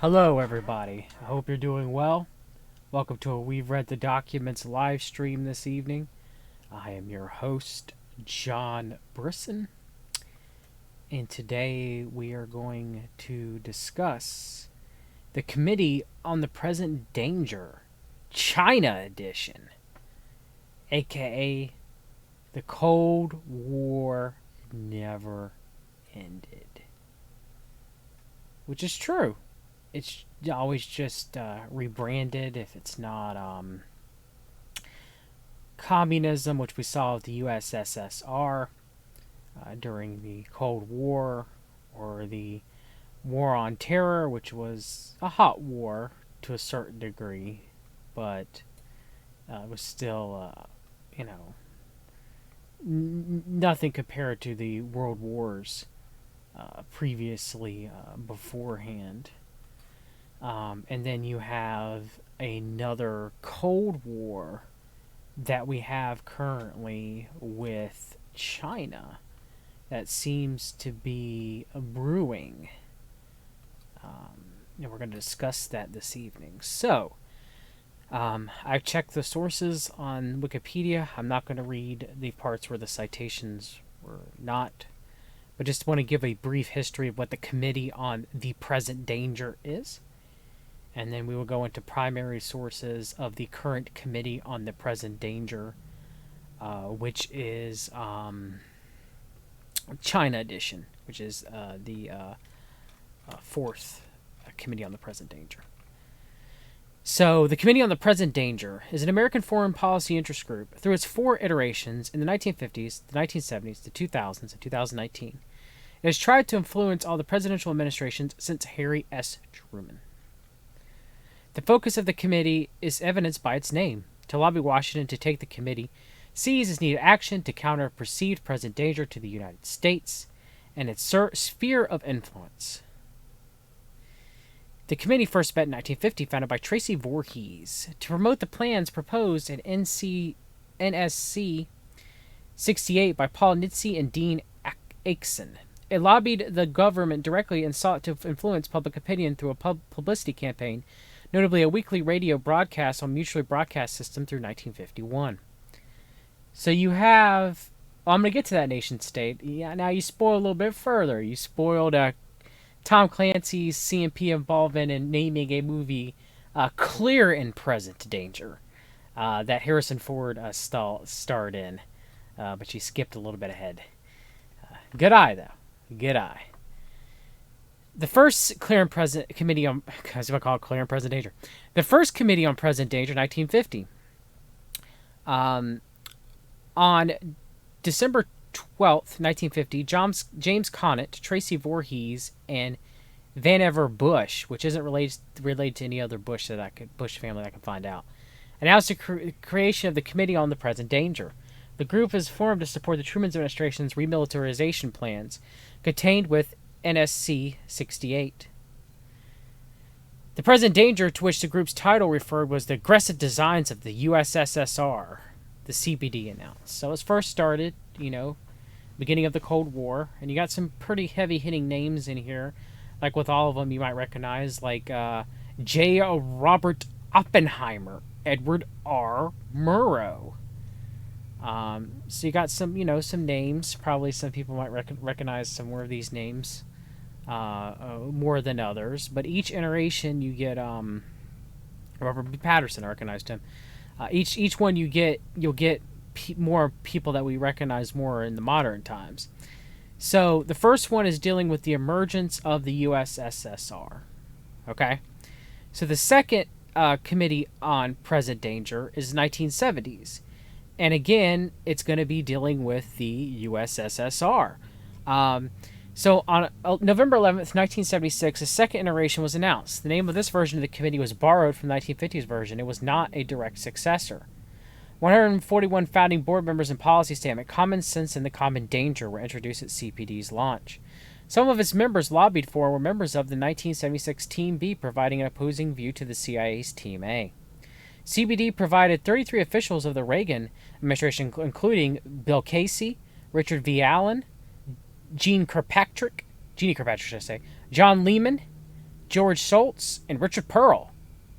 Hello, everybody. I hope you're doing well. Welcome to a We've Read the Documents live stream this evening. I am your host, John Brisson, and today we are going to discuss the Committee on the Present Danger, China Edition, aka the Cold War Never Ended. Which is true. It's always just rebranded if it's not communism, which we saw with the USSR during the Cold War, or the War on Terror, which was a hot war to a certain degree, but it was still, nothing compared to the world wars previously beforehand. And then you have another Cold War that we have currently with China that seems to be brewing. And we're going to discuss that this evening. So, I've checked the sources on Wikipedia. I'm not going to read the parts where the citations were not, but just want to give a brief history of what the Committee on the Present Danger is. And then we will go into primary sources of the current Committee on the Present Danger, which is China Edition, which is the fourth Committee on the Present Danger. So, the Committee on the Present Danger is an American foreign policy interest group through its four iterations in the 1950s, the 1970s, the 2000s, and 2019. It has tried to influence all the presidential administrations since Harry S. Truman. The focus of the committee is evidenced by its name: to lobby Washington to take the committee sees as needed action to counter perceived present danger to the United States and its sphere of influence. The committee first met in 1950, founded by Tracy Voorhees, to promote the plans proposed in NSC 68 by Paul Nitze and Dean Acheson. It lobbied the government directly and sought to influence public opinion through a publicity campaign, notably a weekly radio broadcast on mutually broadcast system through 1951. So you have... Well, I'm going to get to that nation state. Yeah, now you spoil a little bit further. You spoiled Tom Clancy's CMP involvement in naming a movie Clear and Present Danger that Harrison Ford starred in. But she skipped a little bit ahead. Good eye, though. Good eye. The first Clear and Present Committee on... I was going to call it Clear and Present Danger. The first Committee on Present Danger, 1950. On December 12th, 1950, James Conant, Tracy Voorhees, and Vannevar Bush, which isn't related to any other Bush family that I can find out, announced the creation of the Committee on the Present Danger. The group is formed to support the Truman administration's remilitarization plans, contained with NSC 68. The present danger to which the group's title referred was the aggressive designs of the USSR, the CPD announced. So it was first started, beginning of the Cold War, and you got some pretty heavy-hitting names in here. Like with all of them, you might recognize, like J. Robert Oppenheimer, Edward R. Murrow. So you got some, some names. Probably some people might recognize some more of these names more than others. But each iteration, you get Robert B. Patterson. I recognized him. Each one you'll get more people that we recognize more in the modern times. So the first one is dealing with the emergence of the USSR. Okay, so the second Committee on Present Danger is 1970s. And again, it's going to be dealing with the USSR. So on November 11th, 1976, a second iteration was announced. The name of this version of the committee was borrowed from the 1950s version. It was not a direct successor. 141 founding board members and policy statement, Common Sense and the Common Danger, were introduced at CPD's launch. Some of its members lobbied for were members of the 1976 Team B, providing an opposing view to the CIA's Team A. CBD provided 33 officials of the Reagan administration, including Bill Casey, Richard V. Allen, Jeannie Kirkpatrick, John Lehman, George Shultz, and Richard Pearl.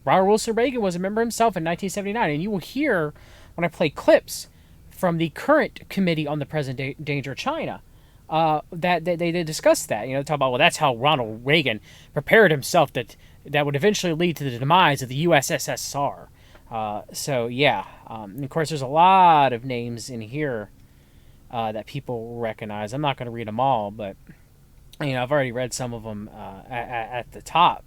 Ronald Wilson Reagan was a member himself in 1979, and you will hear when I play clips from the current Committee on the Present Danger of China that they discussed that. They talk about, well, that's how Ronald Reagan prepared himself that would eventually lead to the demise of the USSR. So yeah, and of course there's a lot of names in here that people recognize. I'm not going to read them all, but I've already read some of them at the top.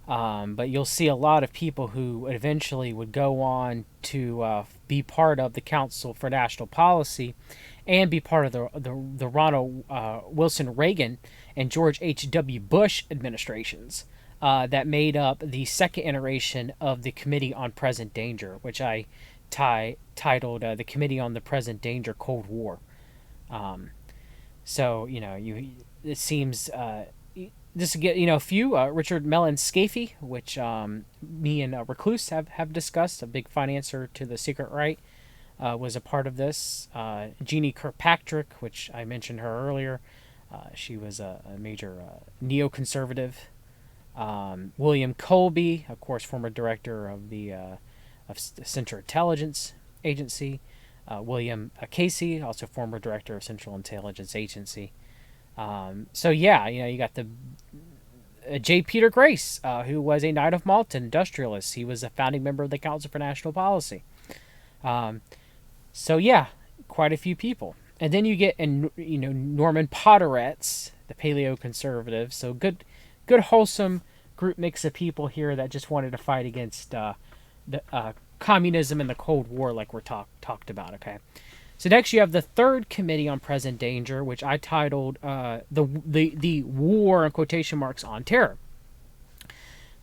But you'll see a lot of people who eventually would go on to be part of the Council for National Policy and be part of the Ronald Wilson Reagan and George H.W. Bush administrations that made up the second iteration of the Committee on Present Danger, which I titled the Committee on the Present Danger Cold War. It seems just to get a few. Richard Mellon Scafee, which me and Recluse have discussed, a big financier to the Secret Right, was a part of this. Jeannie Kirkpatrick, which I mentioned her earlier, she was a major neoconservative. William Colby, of course, former director of the Central Intelligence Agency. William Casey, also former director of Central Intelligence Agency. You got the J. Peter Grace, who was a Knight of Malta industrialist. He was a founding member of the Council for National Policy. Quite a few people. And then you get Norman Podhoretz, the paleoconservative. So good wholesome group mix of people here that just wanted to fight against the communism and the Cold War, like we're talked about. Okay. So next you have the third Committee on Present Danger, which I titled the War in quotation marks on Terror.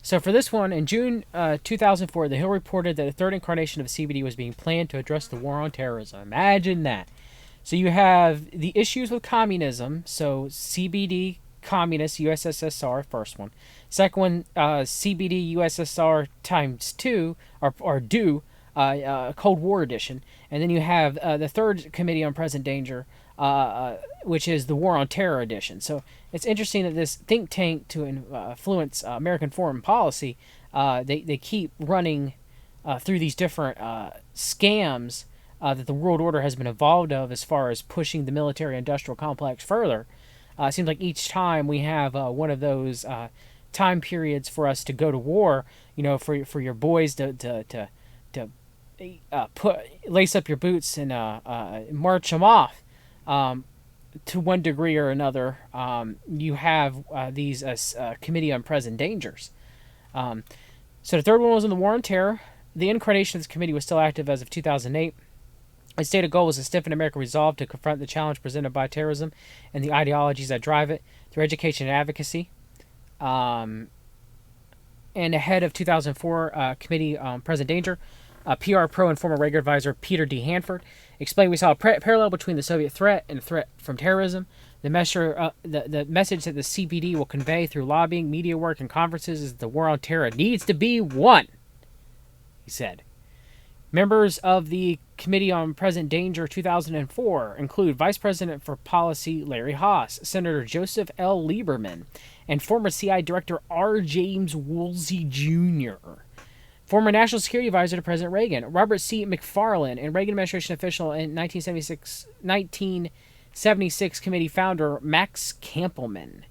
So for this one, in June 2004, The Hill reported that a third incarnation of CBD was being planned to address the war on terrorism. Imagine that. So you have the issues with communism. So CBD, communist, USSR, first one. Second one, CBD, USSR times 2, or do. Cold War edition. And then you have the third Committee on Present Danger, which is the War on Terror edition. So it's interesting that this think tank to influence American foreign policy, they keep running through these different scams that the world order has been involved of as far as pushing the military-industrial complex further. It seems like each time we have one of those time periods for us to go to war, for your boys to lace up your boots and march them off to one degree or another. You have these Committee on Present Dangers. So the third one was on the War on Terror. The incarnation of this committee was still active as of 2008. Its stated goal was to stiffen American resolve to confront the challenge presented by terrorism and the ideologies that drive it through education and advocacy. And ahead of 2004 Committee on Present Danger, PR pro and former Reagan advisor Peter D. Hanford explained we saw a parallel between the Soviet threat and the threat from terrorism. The message that the CPD will convey through lobbying, media work, and conferences is that the war on terror needs to be won, he said. Members of the Committee on Present Danger 2004 include Vice President for Policy Larry Haas, Senator Joseph L. Lieberman, and former CI Director R. James Woolsey Jr., former National Security Advisor to President Reagan, Robert C. McFarlane, and Reagan administration official and 1976 committee founder Max Kampelman.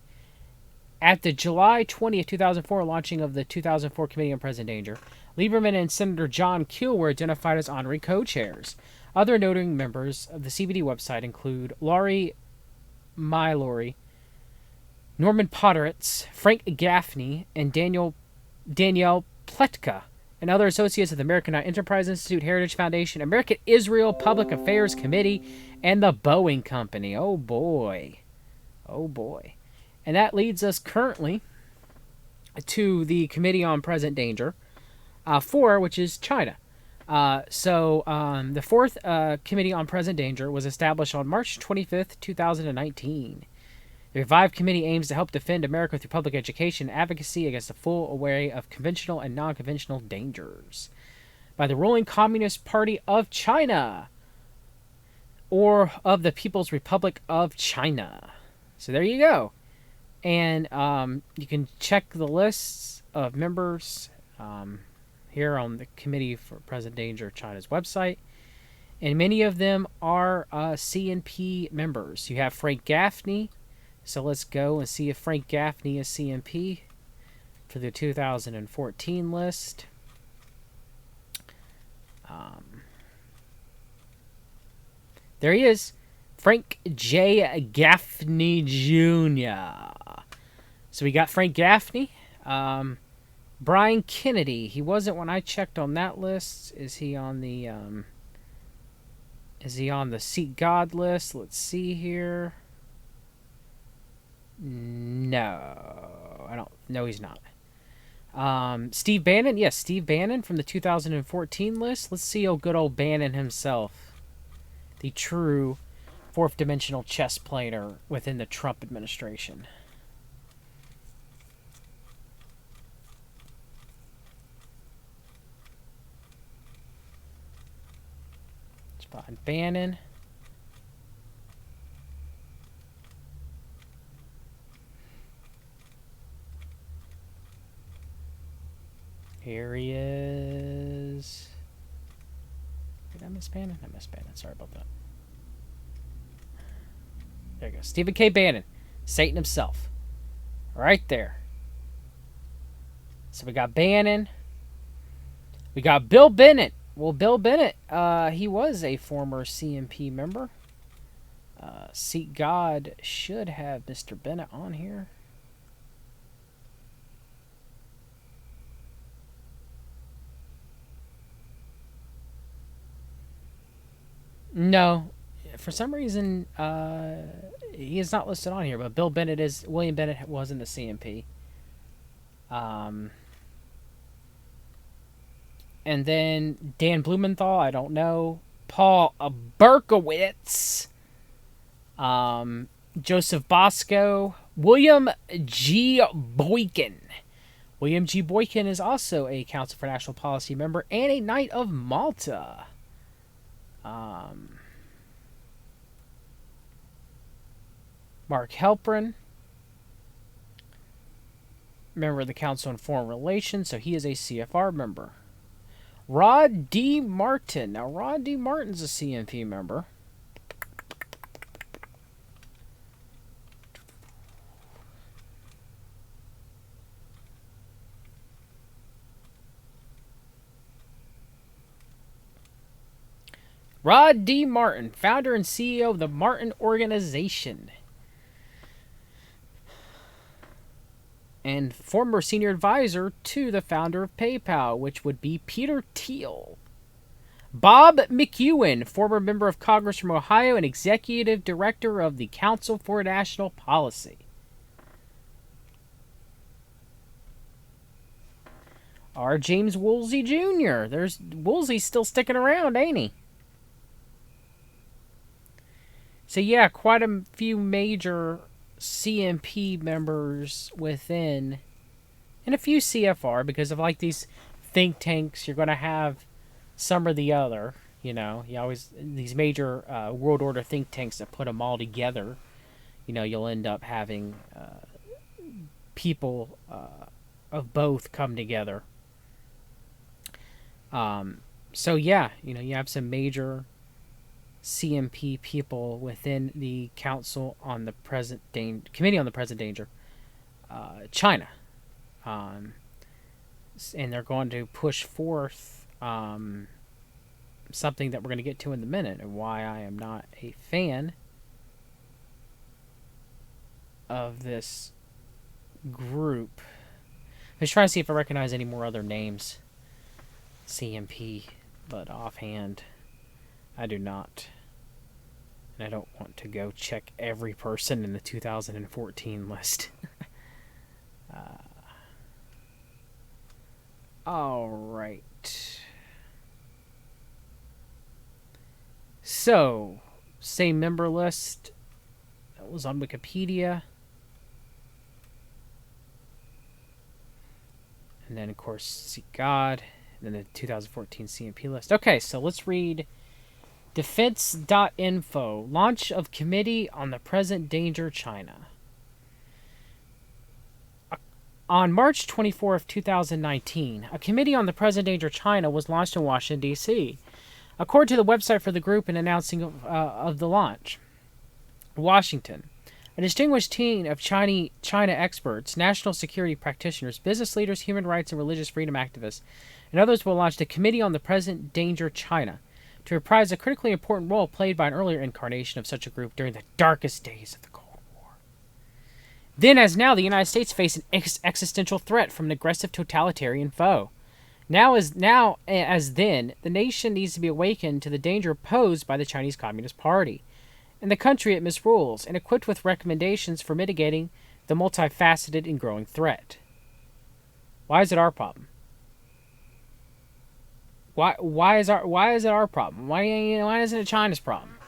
At the July 20th, 2004 launching of the 2004 Committee on Present Danger, Lieberman and Senator John Keel were identified as honorary co-chairs. Other noting members of the CBD website include Laurie Mallory, Norman Podhoretz, Frank Gaffney, and Danielle Pletka, and other associates of the American Enterprise Institute, Heritage Foundation, American Israel Public Affairs Committee, and the Boeing Company. Oh boy. Oh boy. And that leads us currently to the Committee on Present Danger 4, which is China. The fourth Committee on Present Danger was established on March 25th, 2019. The revived committee aims to help defend America through public education and advocacy against a full array of conventional and non-conventional dangers by the ruling Communist Party of China or of the People's Republic of China. So there you go. And you can check the lists of members here on the Committee for Present Danger China's website. And many of them are CNP members. You have Frank Gaffney. So let's go and see if Frank Gaffney is CNP for the 2014 list. There he is. Frank J. Gaffney Jr. So we got Frank Gaffney. Brian Kennedy. He wasn't when I checked on that list. Is he on the Seek God list? Let's see here. No. I don't. No, he's not. Steve Bannon. Yes, Steve Bannon from the 2014 list. Let's see good old Bannon himself. The true fourth dimensional chess player within the Trump administration. Let's find Bannon. Here he is. Did I miss Bannon? I missed Bannon. Sorry about that. There you go. Stephen K. Bannon. Satan himself. Right there. So we got Bannon. We got Bill Bennett. Well, Bill Bennett, he was a former CNP member. Seek God should have Mr. Bennett on here. No, for some reason, he is not listed on here, but Bill Bennett is. William Bennett was in the CNP. And then Dan Blumenthal, I don't know. Paul Berkowitz. Joseph Bosco. William G. Boykin. William G. Boykin is also a Council for National Policy member and a Knight of Malta. Mark Halperin, member of the Council on Foreign Relations, so he is a CFR member. Rod D. Martin. Now, Rod D. Martin's a CNP member. Rod D. Martin, founder and CEO of the Martin Organization. And former senior advisor to the founder of PayPal, which would be Peter Thiel. Bob McEwen, former member of Congress from Ohio and executive director of the Council for National Policy. R. James Woolsey Jr. Woolsey's still sticking around, ain't he? So yeah, quite a few major CNP members within, and a few CFR, because of like these think tanks, you're going to have some or the other, you know, you always, these major world order think tanks that put them all together, you know, you'll end up having people of both come together. So yeah, you know, you have some major CNP people within the Council on the Committee on the Present Danger, China, and they're going to push forth something that we're going to get to in a minute, and why I am not a fan of this group. I was trying to see if I recognize any more other names, CNP, but offhand, I do not. And I don't want to go check every person in the 2014 list. All right. So, same member list that was on Wikipedia. And then, of course, Seek God. And then the 2014 CNP list. Okay, so let's read defense.info. Launch of Committee on the Present Danger, China. On March 24th, 2019, a committee on the present danger of China was launched in Washington, D.C. According to the website for the group and announcing of the launch, Washington, a distinguished team of China experts, national security practitioners, business leaders, human rights and religious freedom activists, and others will launch the Committee on the Present Danger China to reprise a critically important role played by an earlier incarnation of such a group during the darkest days of the Cold War. Then, as now, the United States face an existential threat from an aggressive totalitarian foe. Now as then, the nation needs to be awakened to the danger posed by the Chinese Communist Party and the country it misrules, and equipped with recommendations for mitigating the multifaceted and growing threat. Why is it our problem? Why is it our problem? Why isn't it China's problem?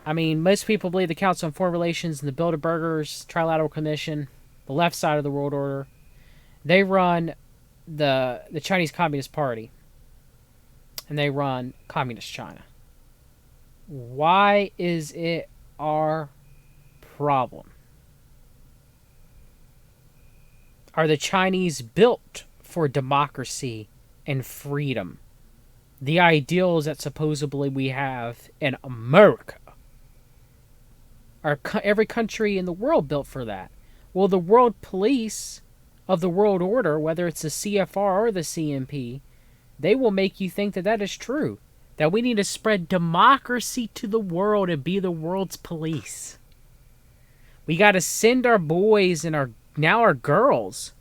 I mean, most people believe the Council on Foreign Relations and the Bilderbergers, Trilateral Commission, the left side of the world order, they run the Chinese Communist Party, and they run Communist China. Why is it our problem? Are the Chinese built for democracy and freedom? The ideals that supposedly we have in America. Are every country in the world built for that? Well, the world police of the world order, whether it's the CFR or the CMP, they will make you think that that is true. That we need to spread democracy to the world and be the world's police. We got to send our boys and our girls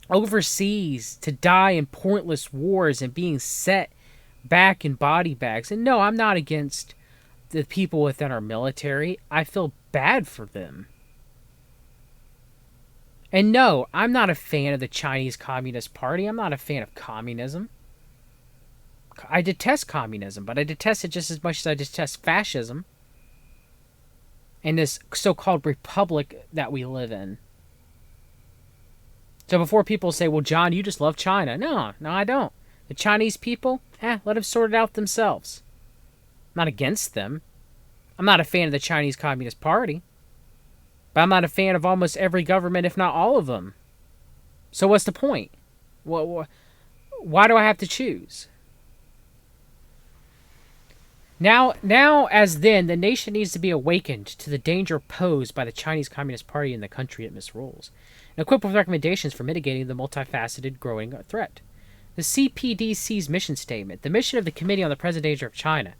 overseas to die in pointless wars and being set back in body bags. And no, I'm not against the people within our military. I feel bad for them. And no, I'm not a fan of the Chinese Communist Party. I'm not a fan of communism. I detest communism, but I detest it just as much as I detest fascism and this so-called republic that we live in. So before people say, well, John, you just love China. No, I don't. The Chinese people, let them sort it out themselves. I'm not against them. I'm not a fan of the Chinese Communist Party. But I'm not a fan of almost every government, if not all of them. So what's the point? Why do I have to choose? Now, as then, the nation needs to be awakened to the danger posed by the Chinese Communist Party and the country it misrules, and equipped with recommendations for mitigating the multifaceted growing threat. The CPDC's mission statement, the mission of the Committee on the Present Danger of China,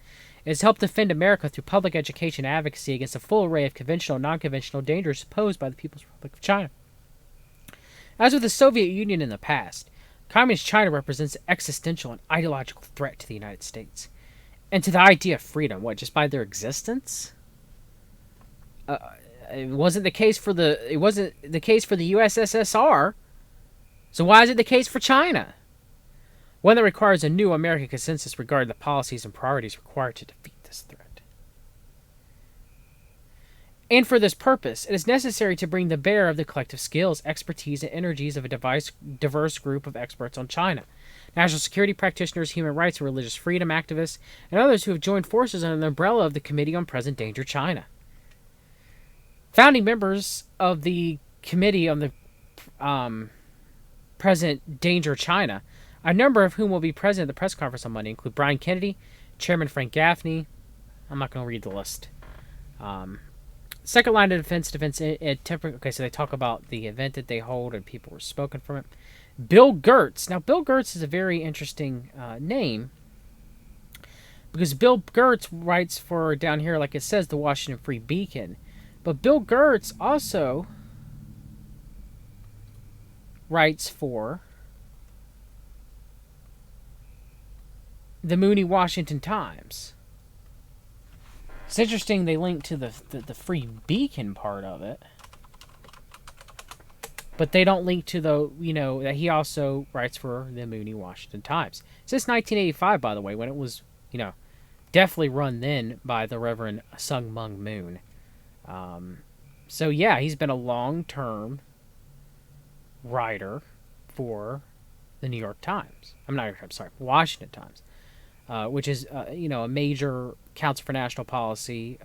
is to help defend America through public education and advocacy against a full array of conventional and non-conventional dangers posed by the People's Republic of China. As with the Soviet Union in the past, Communist China represents an existential and ideological threat to the United States. And to the idea of freedom, just by their existence? It wasn't the case for the USSR. So why is it the case for China? One that requires a new American consensus regarding the policies and priorities required to defeat this threat. And for this purpose, it is necessary to bring the bear of the collective skills, expertise, and energies of a diverse group of experts on China. National security practitioners, human rights and religious freedom activists, and others who have joined forces under the umbrella of the Committee on Present Danger China. Founding members of the Committee on the Present Danger China, a number of whom will be present at the press conference on Monday, include Brian Kennedy, Chairman Frank Gaffney. I'm not going to read the list. Second line of defense. Okay, so they talk about the event that they hold and people were spoken from it. Bill Gertz. Now, Bill Gertz is a very interesting name because Bill Gertz writes for, down here, like it says, the Washington Free Beacon. But Bill Gertz also writes for the Mooney Washington Times. It's interesting they link to the Free Beacon part of it. But they don't link to that he also writes for the Mooney Washington Times. Since 1985, by the way, when it was, definitely run then by the Reverend Sung Mung Moon. So yeah, he's been a long-term writer for the New York Times. Washington Times. Which is, a major Council for National Policy,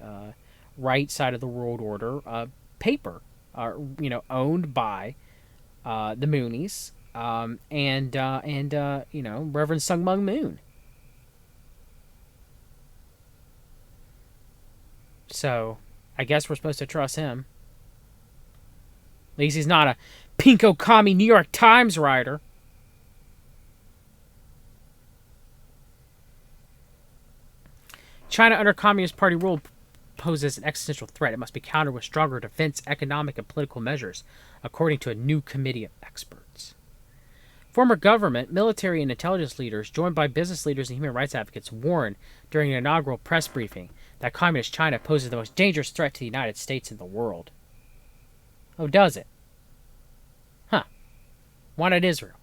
right side of the world order paper are owned by the Moonies, and Reverend Sung Mung Moon. So I guess we're supposed to trust him. At least he's not a pinko commie New York Times writer. China under Communist Party rule poses an existential threat. It must be countered with stronger defense, economic, and political measures, according to a new committee of experts. Former government, military, and intelligence leaders, joined by business leaders and human rights advocates, warned during an inaugural press briefing that Communist China poses the most dangerous threat to the United States and the world. Oh, does it? Huh. Why not Israel?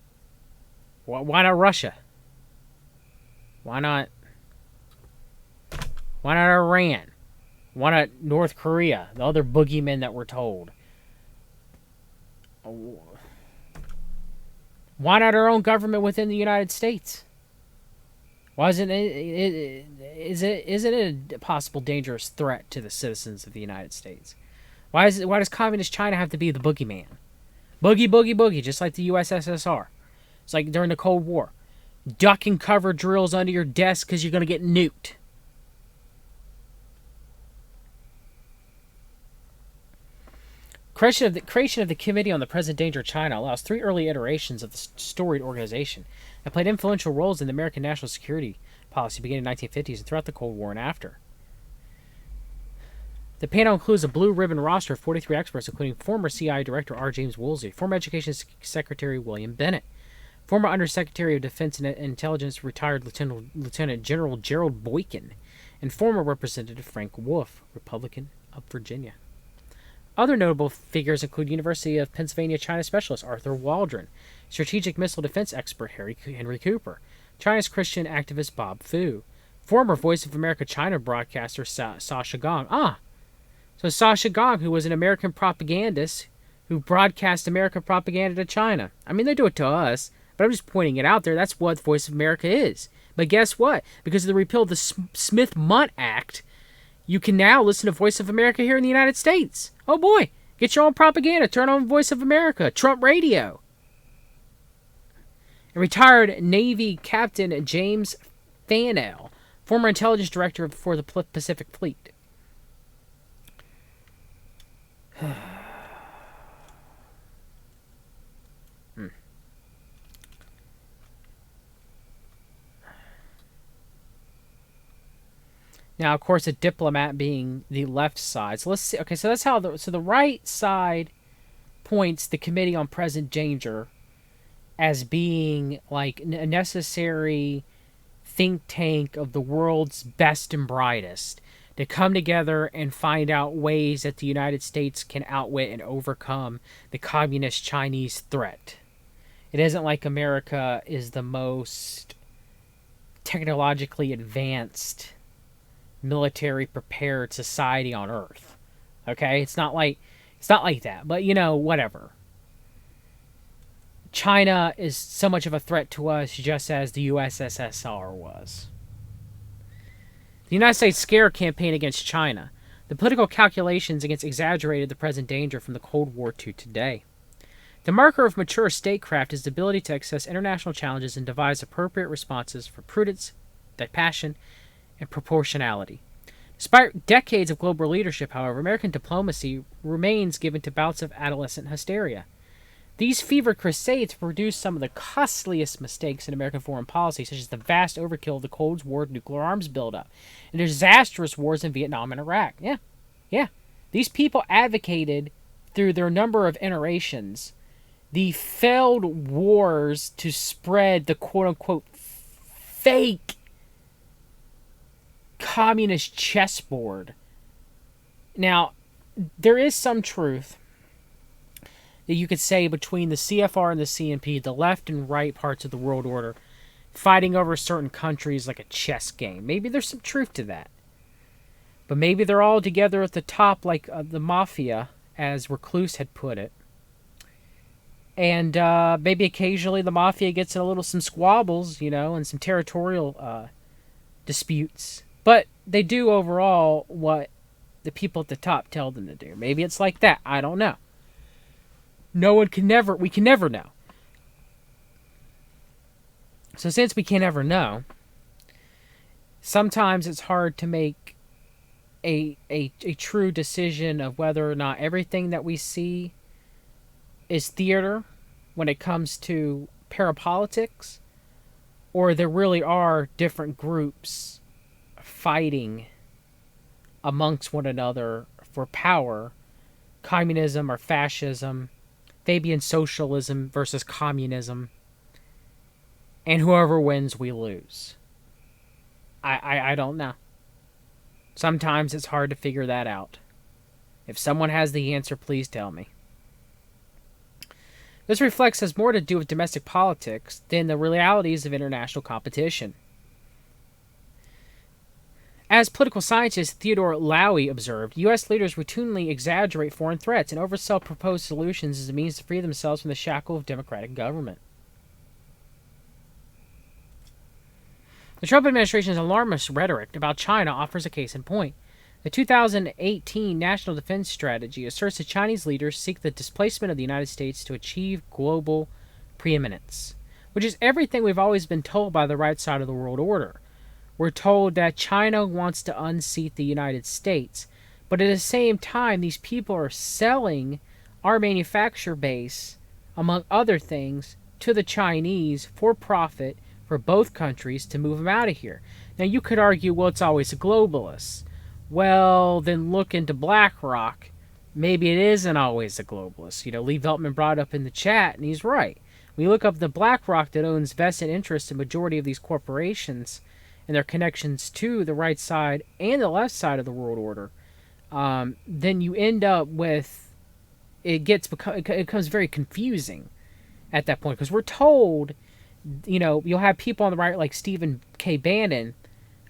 Why not Russia? Why not Iran? Why not North Korea? The other boogeymen that we're told. Why not our own government within the United States? Why isn't it a possible dangerous threat to the citizens of the United States? Why does Communist China have to be the boogeyman? Boogie, boogie, boogie, just like the USSR. It's like during the Cold War. Duck and cover drills under your desk because you're going to get nuked. Creation of the Committee on the Present Danger of China allows 3 early iterations of the storied organization that played influential roles in the American national security policy beginning in the 1950s and throughout the Cold War and after. The panel includes a blue ribbon roster of 43 experts, including former CIA Director R. James Woolsey, former Education Secretary William Bennett, former Undersecretary of Defense and Intelligence retired Lieutenant General Gerald Boykin, and former Representative Frank Wolf, Republican of Virginia. Other notable figures include University of Pennsylvania China specialist Arthur Waldron, strategic missile defense expert Henry Cooper, China's Christian activist Bob Fu, former Voice of America China broadcaster Sasha Gong. So Sasha Gong, who was an American propagandist who broadcast American propaganda to China. I mean, they do it to us, but I'm just pointing it out there. That's what Voice of America is. But guess what? Because of the repeal of the Smith-Mundt Act, you can now listen to Voice of America here in the United States. Oh boy, get your own propaganda. Turn on Voice of America, Trump Radio. And retired Navy Captain James Fanell, former intelligence director for the Pacific Fleet. Now, of course, a diplomat being the left side. So let's see. Okay, so that's how the right side points the Committee on Present Danger as being like a necessary think tank of the world's best and brightest to come together and find out ways that the United States can outwit and overcome the communist Chinese threat. It isn't like America is the most technologically advanced military prepared society on earth. Okay? It's not like that. But whatever. China is so much of a threat to us just as the USSR was. The United States scare campaign against China. The political calculations exaggerated the present danger from the Cold War to today. The marker of mature statecraft is the ability to access international challenges and devise appropriate responses for prudence, passion, and proportionality. Despite decades of global leadership, however, American diplomacy remains given to bouts of adolescent hysteria. These fevered crusades produced some of the costliest mistakes in American foreign policy, such as the vast overkill of the Cold War nuclear arms buildup, and disastrous wars in Vietnam and Iraq. Yeah. These people advocated, through their number of iterations, the failed wars to spread the quote-unquote fake communist chessboard. Now, there is some truth that you could say between the CFR and the CNP, the left and right parts of the world order, fighting over certain countries like a chess game. Maybe there's some truth to that. But maybe they're all together at the top like the mafia, as Recluse had put it. And maybe occasionally the mafia gets in some squabbles, and some territorial disputes. But they do overall what the people at the top tell them to do. Maybe it's like that. I don't know. we can never know. So since we can never know, sometimes it's hard to make a true decision of whether or not everything that we see is theater when it comes to parapolitics, or there really are different groups fighting amongst one another for power, communism or fascism, Fabian socialism versus communism, and whoever wins, we lose. I don't know. Sometimes it's hard to figure that out. If someone has the answer, please tell me. This reflex has more to do with domestic politics than the realities of international competition. As political scientist Theodore LBRY observed, U.S. leaders routinely exaggerate foreign threats and oversell proposed solutions as a means to free themselves from the shackle of democratic government. The Trump administration's alarmist rhetoric about China offers a case in point. The 2018 National Defense Strategy asserts that Chinese leaders seek the displacement of the United States to achieve global preeminence, which is everything we've always been told by the right side of the world order. We're told that China wants to unseat the United States, but at the same time, these people are selling our manufacturer base, among other things, to the Chinese for profit for both countries to move them out of here. Now, you could argue, well, it's always the globalists. Well, then look into BlackRock. Maybe it isn't always the globalists. Lee Veltman brought up in the chat, and he's right. We look up the BlackRock that owns vested interest in the majority of these corporations and their connections to the right side and the left side of the world order. Then you end up with it becomes very confusing at that point, because we're told, you'll have people on the right like Stephen K. Bannon,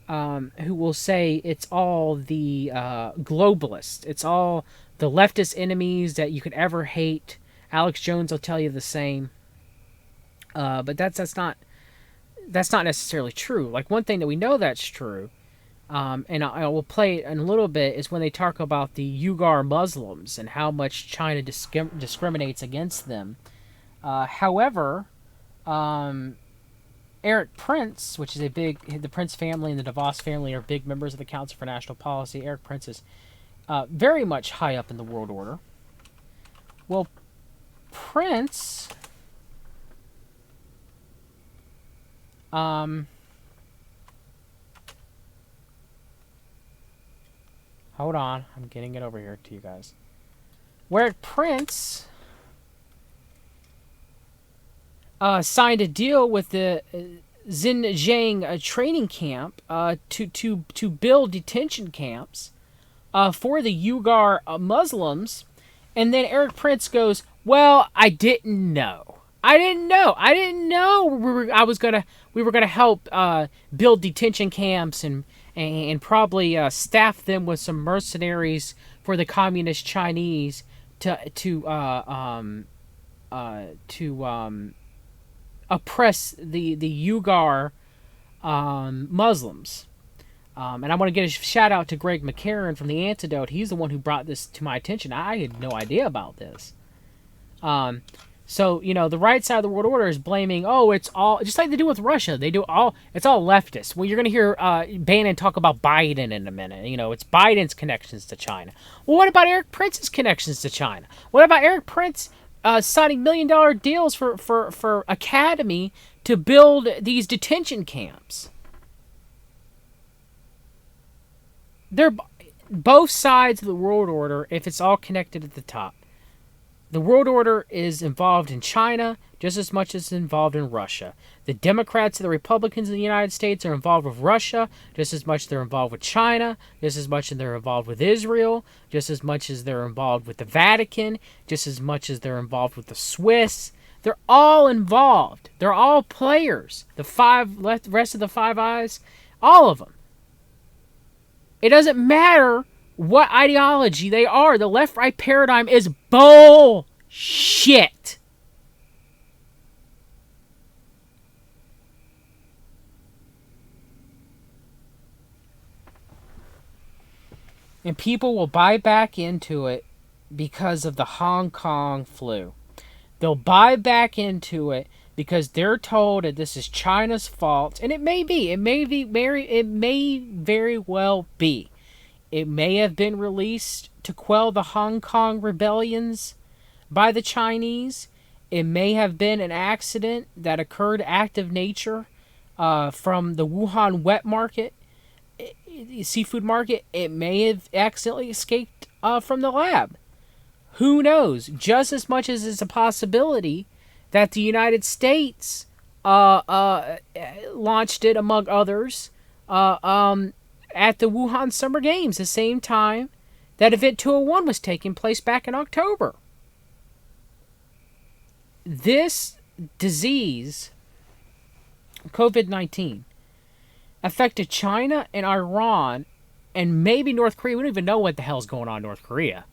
who will say it's all the globalists, it's all the leftist enemies that you could ever hate. Alex Jones will tell you the same, but that's not necessarily true. Like, one thing that we know that's true, and I will play it in a little bit, is when they talk about the Uyghur Muslims and how much China discriminates against them. However, Eric Prince, which is the Prince family and the DeVos family are big members of the Council for National Policy. Eric Prince is very much high up in the world order. Well, Prince, hold on, I'm getting it over here to you guys. Where Prince signed a deal with the Xinjiang training camp to build detention camps for the Uyghur Muslims, and then Eric Prince goes, "Well, I didn't know. I didn't know we were gonna help build detention camps and probably staff them with some mercenaries for the communist Chinese to oppress the Uyghur Muslims." And I want to get a shout out to Greg McCarran from The Antidote. He's the one who brought this to my attention. I had no idea about this. So, the right side of the world order is blaming, it's all, just like they do with Russia. It's all leftist. Well, you're going to hear Bannon talk about Biden in a minute. It's Biden's connections to China. Well, what about Eric Prince's connections to China? What about Eric Prince signing $1 million deals for Academy to build these detention camps? They're both sides of the world order, if it's all connected at the top. The world order is involved in China just as much as it's involved in Russia. The Democrats and the Republicans in the United States are involved with Russia just as much as they're involved with China, just as much as they're involved with Israel, just as much as they're involved with the Vatican, just as much as they're involved with the Swiss. They're all involved. They're all players. The rest of the Five Eyes, all of them. It doesn't matter what ideology they are. The left-right paradigm is bullshit. And people will buy back into it because of the Hong Kong flu. They'll buy back into it because they're told that this is China's fault, and it may be. It may very well be. It may have been released to quell the Hong Kong rebellions by the Chinese. It may have been an accident that occurred, act of nature, from the Wuhan wet market, seafood market. It may have accidentally escaped from the lab. Who knows? Just as much as it's a possibility that the United States launched it, among others, at the Wuhan Summer Games, the same time that Event 201 was taking place back in October. This disease, COVID-19, affected China and Iran and maybe North Korea. We don't even know what the hell's going on in North Korea.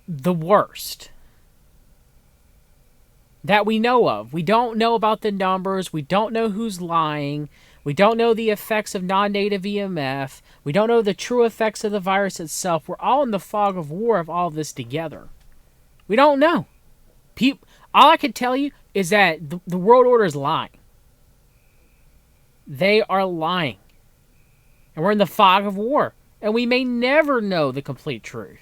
The worst that we know of. We don't know about the numbers. We don't know who's lying. We don't know the effects of non-native EMF. We don't know the true effects of the virus itself. We're all in the fog of war of all this together. We don't know. All I can tell you is that the world order is lying. They are lying. And we're in the fog of war. And we may never know the complete truth.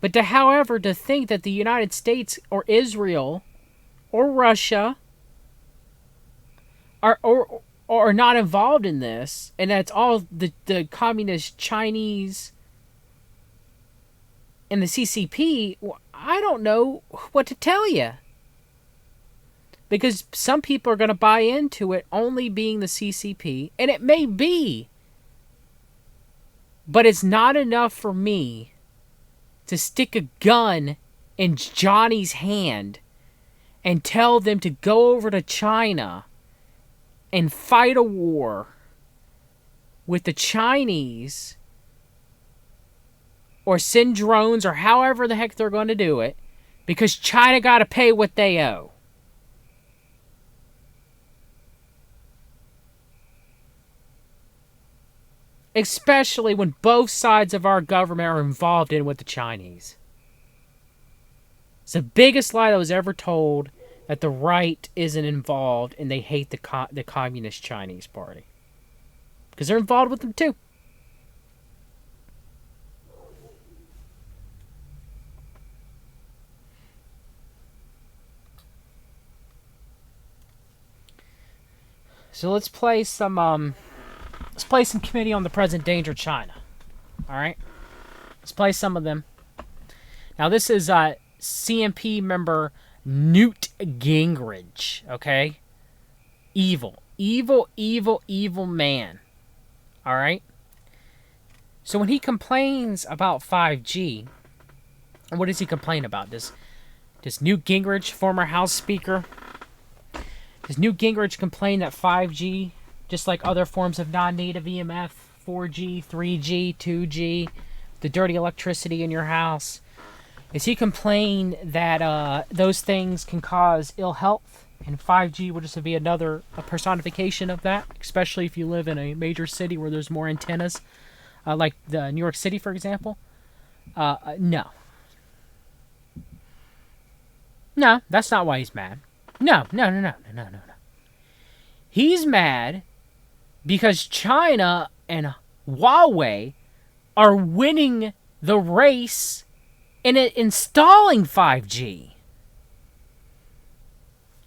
But however, to think that the United States or Israel or Russia are not involved in this, and that's all the communist Chinese and the CCP, I don't know what to tell you. Because some people are going to buy into it only being the CCP, and it may be. But it's not enough for me to stick a gun in Johnny's hand and tell them to go over to China and fight a war with the Chinese, or send drones, or however the heck they're going to do it, because China got to pay what they owe. Especially when both sides of our government are involved in with the Chinese. It's the biggest lie that was ever told, that the right isn't involved and they hate the Communist Chinese Party. Because they're involved with them too. So let's play some Committee on the Present Danger China. Alright? Let's play some of them. Now this is CMP member Newt Gingrich. Okay? Evil. Evil man. Alright? So when he complains about 5G, what does he complain about? Does Newt Gingrich, former House Speaker, does Newt Gingrich complain that 5G, just like other forms of non-native EMF, 4G, 3G, 2G, the dirty electricity in your house, does he complain that those things can cause ill health, and 5G will just be a personification of that, especially if you live in a major city where there's more antennas, like the New York City, for example? No. No, that's not why he's mad. No. He's mad because China and Huawei are winning the race in installing 5G.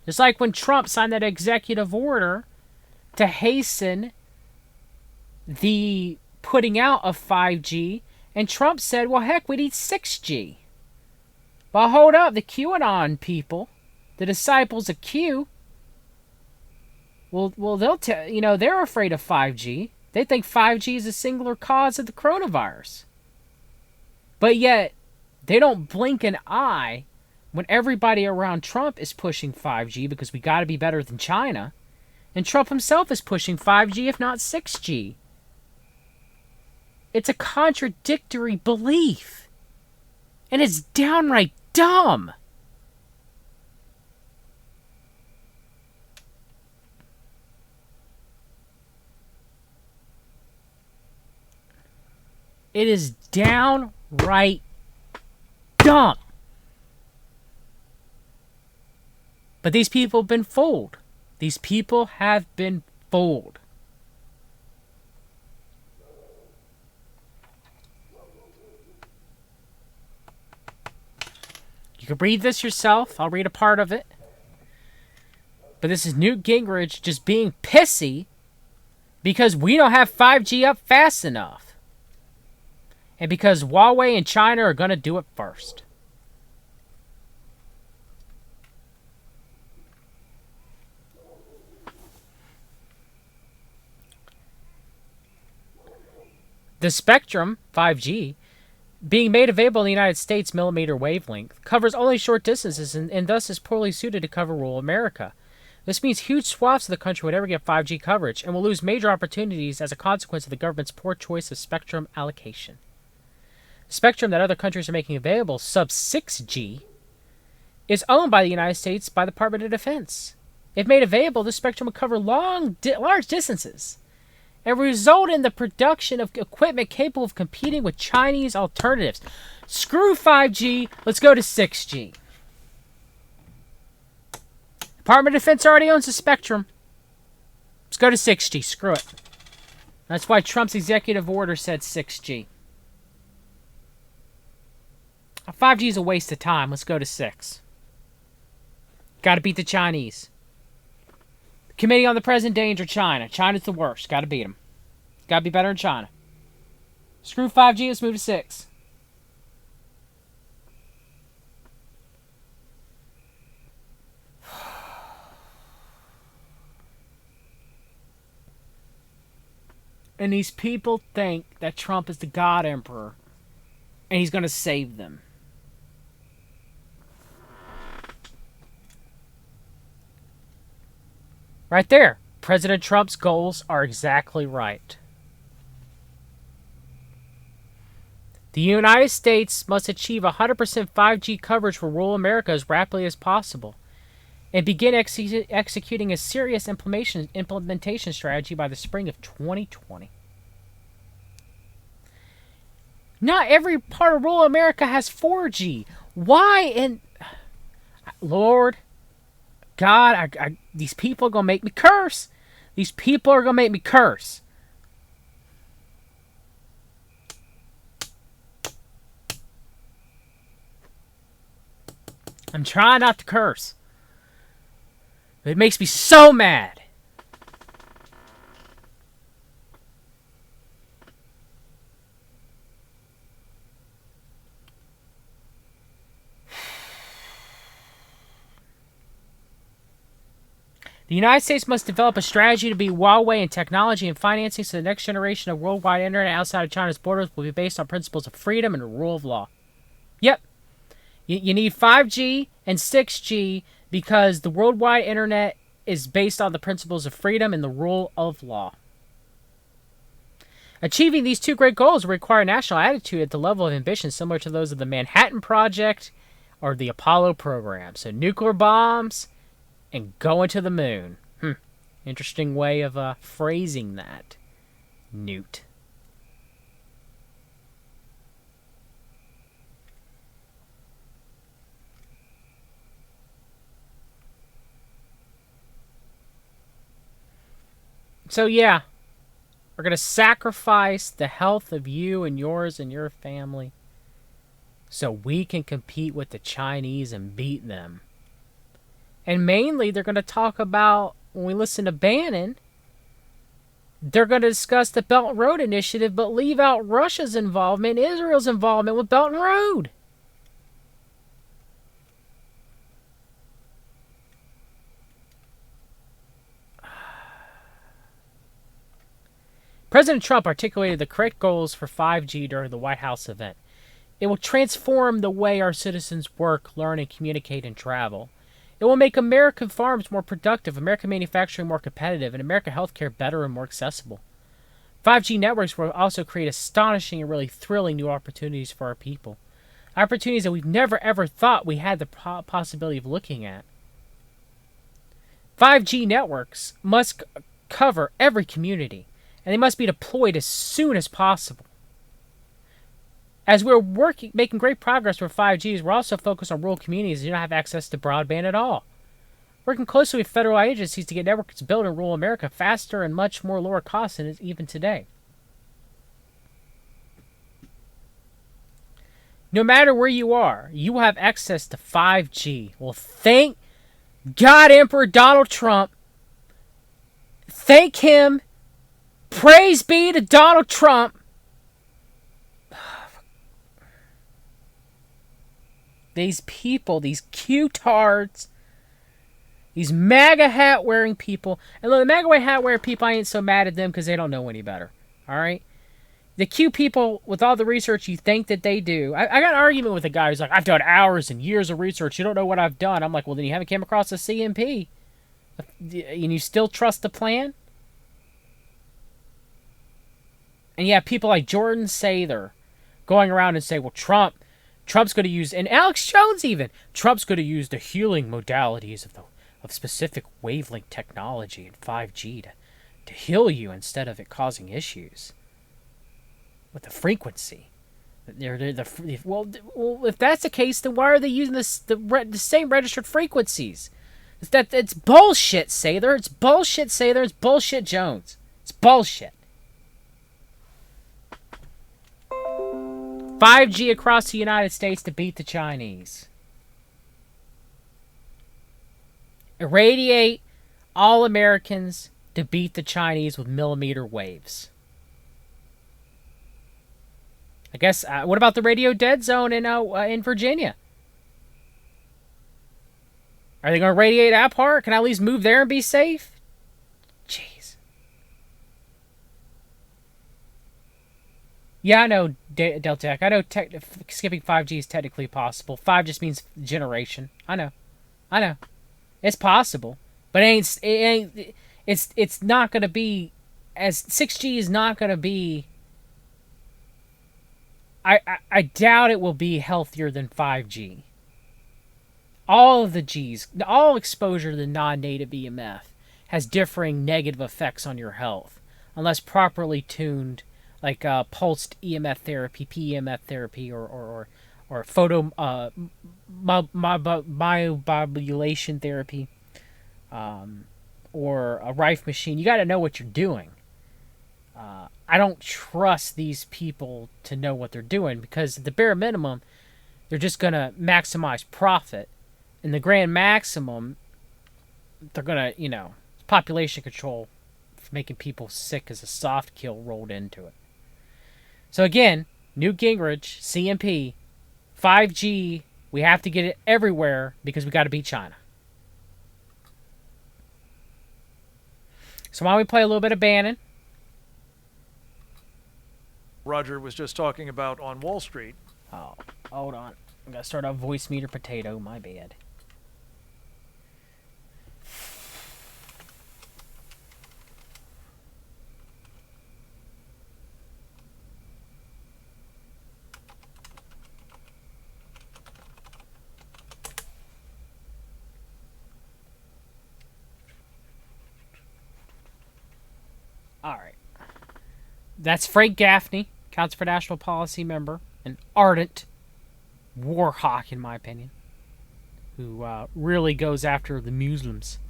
It's like when Trump signed that executive order to hasten the putting out of 5G, and Trump said, well, heck, we need 6G. Well, hold up, the QAnon people, the disciples of Q, well, they're afraid of 5G. They think 5G is a singular cause of the coronavirus. But yet, they don't blink an eye when everybody around Trump is pushing 5G because we got to be better than China. And Trump himself is pushing 5G, if not 6G. It's a contradictory belief. And it's downright dumb. It is downright dumb. But these people have been fooled. These people have been fooled. You can read this yourself. I'll read a part of it. But this is Newt Gingrich just being pissy because we don't have 5G up fast enough. And because Huawei and China are going to do it first. The spectrum, 5G, being made available in the United States millimeter wavelength, covers only short distances and thus is poorly suited to cover rural America. This means huge swaths of the country would never get 5G coverage and will lose major opportunities as a consequence of the government's poor choice of spectrum allocation. The spectrum that other countries are making available, sub-6G, is owned by the United States by the Department of Defense. If made available, this spectrum would cover large distances and result in the production of equipment capable of competing with Chinese alternatives. Screw 5G, let's go to 6G. Department of Defense already owns the spectrum. Let's go to 6G, screw it. That's why Trump's executive order said 6G. 5G is a waste of time, let's go to 6. Gotta beat the Chinese. Committee on the Present Danger, China. China's the worst. Gotta beat them. Gotta be better than China. Screw 5G, let's move to 6. And these people think that Trump is the God Emperor and he's going to save them. Right there. President Trump's goals are exactly right. The United States must achieve 100% 5G coverage for rural America as rapidly as possible and begin executing a serious implementation strategy by the spring of 2020. Not every part of rural America has 4G. Why? And Lord, God, these people are going to make me curse. These people are going to make me curse. I'm trying not to curse. It makes me so mad. The United States must develop a strategy to beat Huawei in technology and financing so the next generation of worldwide internet outside of China's borders will be based on principles of freedom and the rule of law. Yep. You need 5G and 6G because the worldwide internet is based on the principles of freedom and the rule of law. Achieving these two great goals will require a national attitude at the level of ambition similar to those of the Manhattan Project or the Apollo program. So nuclear bombs and going to the moon. Interesting way of phrasing that, Newt. So yeah, we're going to sacrifice the health of you and yours and your family so we can compete with the Chinese and beat them. And mainly they're going to talk about, when we listen to Bannon, they're going to discuss the Belt and Road Initiative but leave out Russia's involvement, Israel's involvement with Belt and Road. President Trump articulated the correct goals for 5G during the White House event. It will transform the way our citizens work, learn, and communicate and travel. It will make American farms more productive, American manufacturing more competitive, and American healthcare better and more accessible. 5G networks will also create astonishing and really thrilling new opportunities for our people. Opportunities that we've never ever thought we had the possibility of looking at. 5G networks must cover every community, and they must be deployed as soon as possible. As we're making great progress with 5Gs, we're also focused on rural communities that do not have access to broadband at all. working closely with federal agencies to get networks built in rural America faster and much more lower cost than it is even today. No matter where you are, you will have access to 5G. Well, thank God, Emperor Donald Trump. Thank him. Praise be to Donald Trump. These people, these Q-tards, these MAGA hat wearing people. And look, the MAGA hat wearing people, I ain't so mad at them because they don't know any better. All right? The Q people, with all the research you think that they do. I got an argument with a guy who's like, I've done hours and years of research. You don't know what I've done. I'm like, well, then you haven't came across a CMP. And you still trust the plan? And you have people like Jordan Sather going around and say, well, Trump's going to use, and Alex Jones even, Trump's going to use the healing modalities of specific wavelength technology and 5G to heal you instead of it causing issues with the frequency. Well, if that's the case, then why are they using the same registered frequencies? It's bullshit, Sather. It's bullshit, Sather. It's bullshit, Jones. It's bullshit. 5G across the United States to beat the Chinese. Irradiate all Americans to beat the Chinese with millimeter waves. I guess, what about the radio dead zone in Virginia? Are they going to radiate that part? Can I at least move there and be safe? Jeez. Yeah, I know, Deltec. I know skipping 5G is technically possible. 5 just means generation. I know. It's possible. But it's not going to be, as 6G is not going to be, I doubt it will be healthier than 5G. All of the Gs, all exposure to the non-native EMF has differing negative effects on your health, unless properly tuned, like pulsed EMF therapy, PEMF therapy, or photo myobabulation therapy, or a Rife machine. You got to know what you're doing. I don't trust these people to know what they're doing, because at the bare minimum, they're just going to maximize profit. In the grand maximum, they're going to, population control, making people sick as a soft kill rolled into it. So again, Newt Gingrich, CMP, 5G, we have to get it everywhere because we got to beat China. So why don't we play a little bit of Bannon? Roger was just talking about on Wall Street. Oh, hold on. I got to start off voice meter potato. My bad. All right. That's Frank Gaffney, Council for National Policy member, an ardent war hawk, in my opinion, who really goes after the Muslims.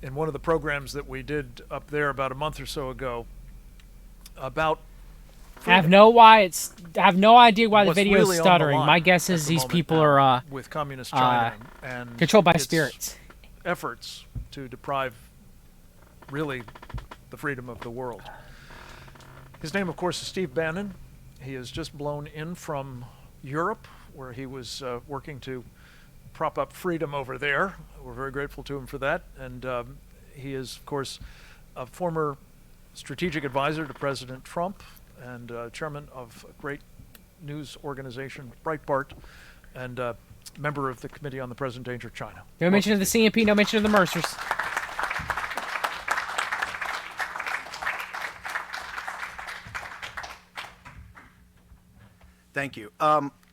In one of the programs that we did up there about a month or so ago, about I have no idea why the video is stuttering. My guess is these people are with communist China and controlled by spirits. Efforts to deprive really the freedom of the world. His name, of course, is Steve Bannon. He has just blown in from Europe, where he was working to prop up freedom over there. We're very grateful to him for that. And he is, of course, a former strategic advisor to President Trump and chairman of a great news organization, Breitbart, and member of the Committee on the Present Danger of China. No mention of the CMP, no mention of the Mercers. Thank you.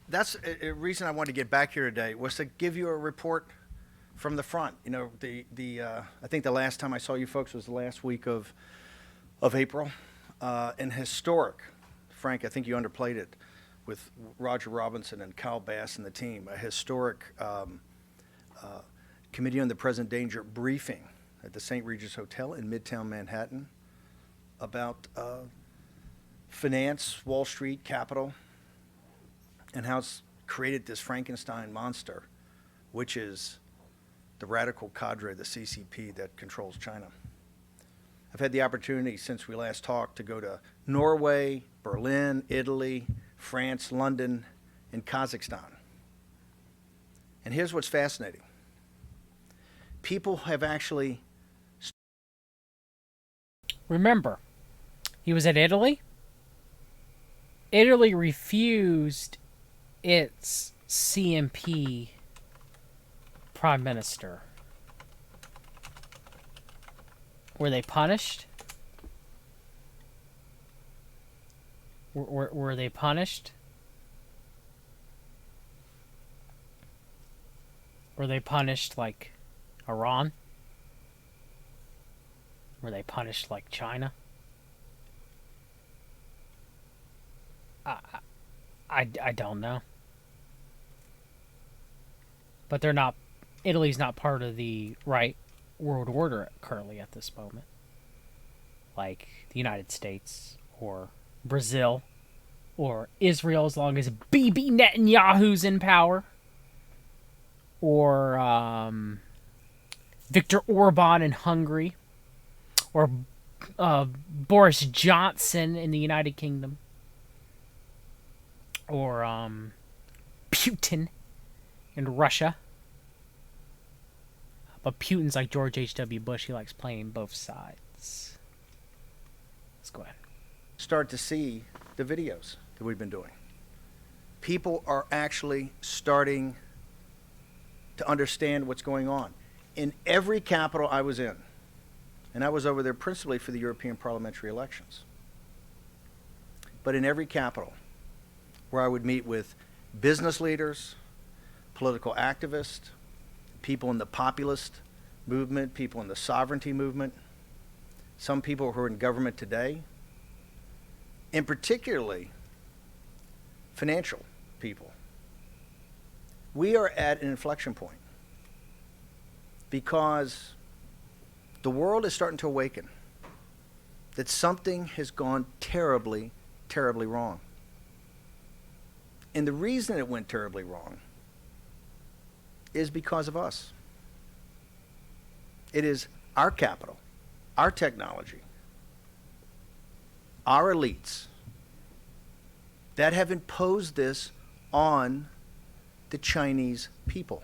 That's a reason I wanted to get back here today, was to give you a report from the front. I think the last time I saw you folks was the last week of April. And historic, Frank, I think you underplayed it with Roger Robinson and Kyle Bass and the team. A historic Committee on the Present Danger briefing at the St. Regis Hotel in Midtown Manhattan about finance, Wall Street, capital, and how it's created this Frankenstein monster, which is the radical cadre, the CCP, that controls China. I've had the opportunity since we last talked to go to Norway, Berlin, Italy, France, London, and Kazakhstan. And here's what's fascinating. People have actually... Remember, he was at Italy. Italy refused its CMP prime minister. Were they punished? Were they punished? Were they punished like Iran? Were they punished like China? I don't know. But they're not... Italy's not part of the right world order currently at this moment. Like the United States or Brazil or Israel, as long as Bibi Netanyahu's in power. Or Viktor Orban in Hungary. Or Boris Johnson in the United Kingdom. Or Putin in Russia. But Putin's like George H.W. Bush. He likes playing both sides. Let's go ahead. Start to see the videos that we've been doing. People are actually starting to understand what's going on. In every capital I was in, and I was over there principally for the European parliamentary elections, but in every capital where I would meet with business leaders, political activists, people in the populist movement, people in the sovereignty movement, some people who are in government today, and particularly financial people. We are at an inflection point because the world is starting to awaken that something has gone terribly, terribly wrong. And the reason it went terribly wrong is because of us. It is our capital, our technology, our elites that have imposed this on the Chinese people.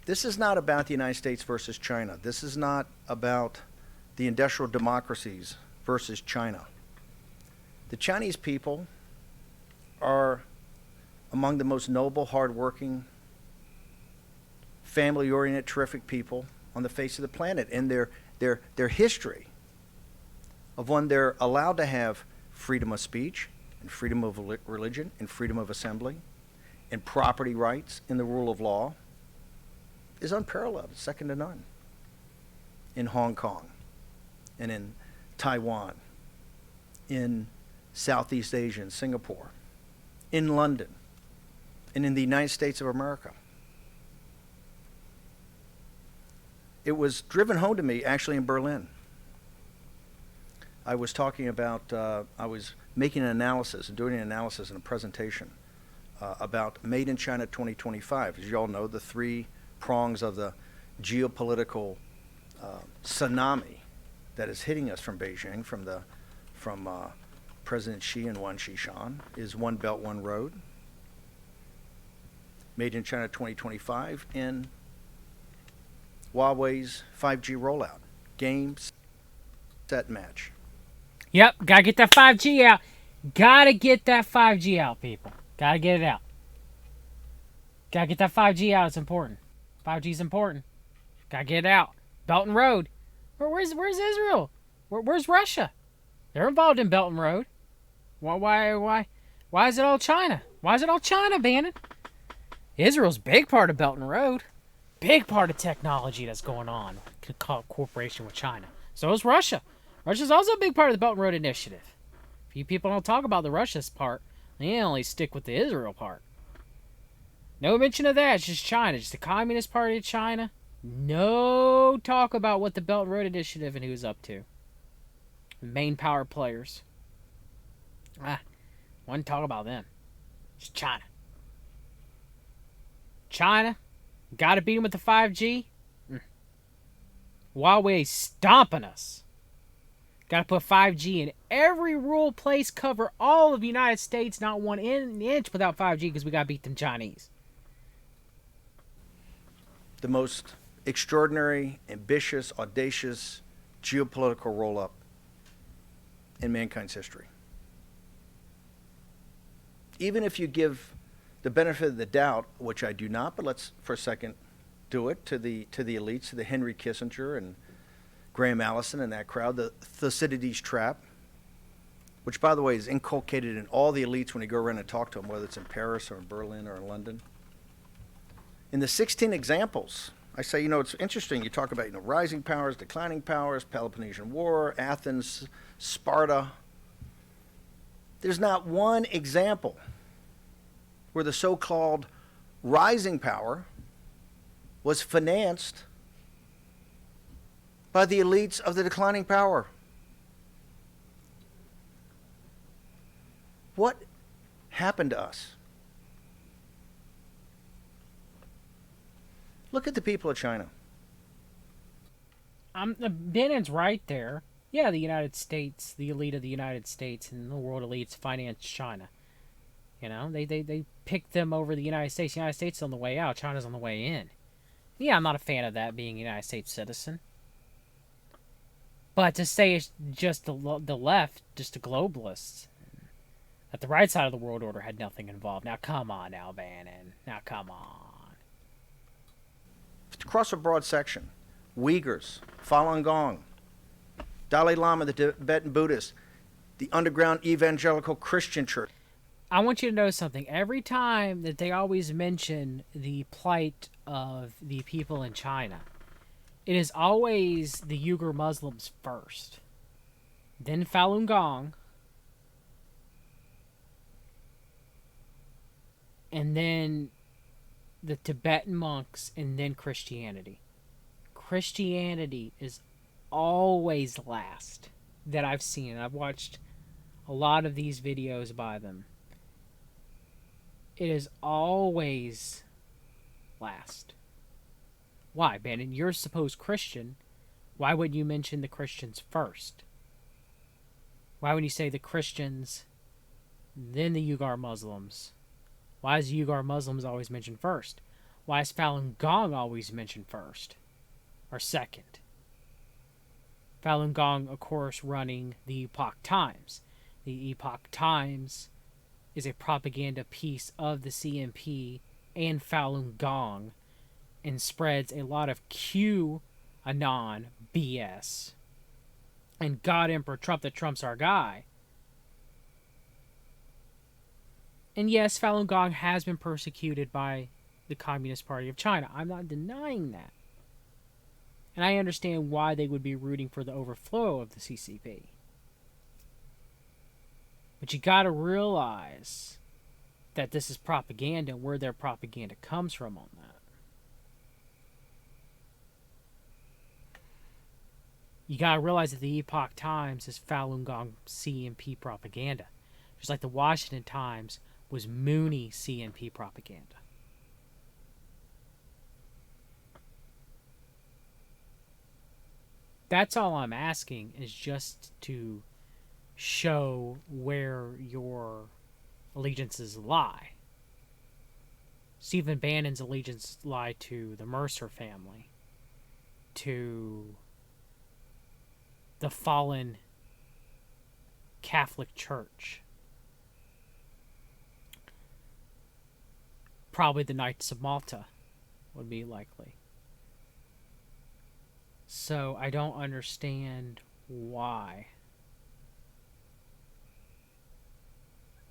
This is not about the United States versus China. This is not about the industrial democracies versus China. The Chinese people are among the most noble, hardworking, family-oriented, terrific people on the face of the planet. And their history of when they're allowed to have freedom of speech and freedom of religion and freedom of assembly and property rights and the rule of law is unparalleled, second to none. In Hong Kong and in Taiwan, in Southeast Asia and Singapore, in London, and in the United States of America. It was driven home to me actually in Berlin. I was talking about, I was making an analysis and doing an analysis and a presentation about Made in China 2025. As you all know, the three prongs of the geopolitical tsunami that is hitting us from Beijing, from President Xi and Wan Xishan, is One Belt, One Road, Made in China 2025, and Huawei's 5G rollout. Game, set, match. Yep, gotta get that 5G out. Gotta get that 5G out, people. Gotta get it out. Gotta get that 5G out. It's important. 5G's important. Gotta get it out. Belt and Road. Where's Israel? Where's Russia? They're involved in Belt and Road. Why is it all China? Why is it all China, Bannon? Israel's a big part of Belt and Road. Big part of technology that's going on. Cooperation with China. So is Russia. Russia's also a big part of the Belt and Road Initiative. Few people don't talk about the Russia's part. They only stick with the Israel part. No mention of that. It's just China. Just the Communist Party of China. No talk about what the Belt and Road Initiative and who's up to. Main power players. One talk about them. It's China. China. Gotta beat them with the 5G. Huawei stomping us. Gotta put 5G in every rural place, cover all of the United States, not one inch without 5G because we gotta beat them Chinese. The most extraordinary, ambitious, audacious geopolitical roll-up in mankind's history. Even if you give the benefit of the doubt, which I do not, but let's for a second do it, to the elites, to the Henry Kissinger and Graham Allison and that crowd, the Thucydides trap, which, by the way, is inculcated in all the elites when you go around and talk to them, whether it's in Paris or in Berlin or in London. In the 16 examples, I say, it's interesting. You talk about, rising powers, declining powers, Peloponnesian War, Athens, Sparta. There's not one example where the so-called rising power was financed by the elites of the declining power. What happened to us? Look at the people of China. Bannon's right there. Yeah, the United States, the elite of the United States and the world elites finance China. They picked them over the United States. The United States is on the way out. China's on the way in. Yeah, I'm not a fan of that being a United States citizen. But to say it's just the left, just the globalists, that the right side of the world order had nothing involved. Now, come on now, Bannon. Now, come on. Across a broad section, Uyghurs, Falun Gong, Dalai Lama, the Tibetan Buddhists, the underground evangelical Christian church. I want you to know something. Every time that they always mention the plight of the people in China, it is always the Uyghur Muslims first, then Falun Gong, and then the Tibetan monks, and then Christianity. Christianity is always last that I've seen. I've watched a lot of these videos by them. It is always last. Why, Bannon? You're a supposed Christian. Why wouldn't you mention the Christians first? Why wouldn't you say the Christians, then the Uyghur Muslims? Why is Uyghur Muslims always mentioned first? Why is Falun Gong always mentioned first? Or second? Falun Gong, of course, running the Epoch Times. The Epoch Times is a propaganda piece of the CMP and Falun Gong and spreads a lot of QAnon BS. And God Emperor Trump, that Trump's our guy. And yes, Falun Gong has been persecuted by the Communist Party of China. I'm not denying that. And I understand why they would be rooting for the overflow of the CCP. But you gotta realize that this is propaganda and where their propaganda comes from on that. You gotta realize that the Epoch Times is Falun Gong CMP propaganda. Just like the Washington Times was Mooney CMP propaganda. That's all I'm asking, is just to show where your allegiances lie. Stephen Bannon's allegiances lie to the Mercer family, to the fallen Catholic Church, probably the Knights of Malta would be likely. So I don't understand why.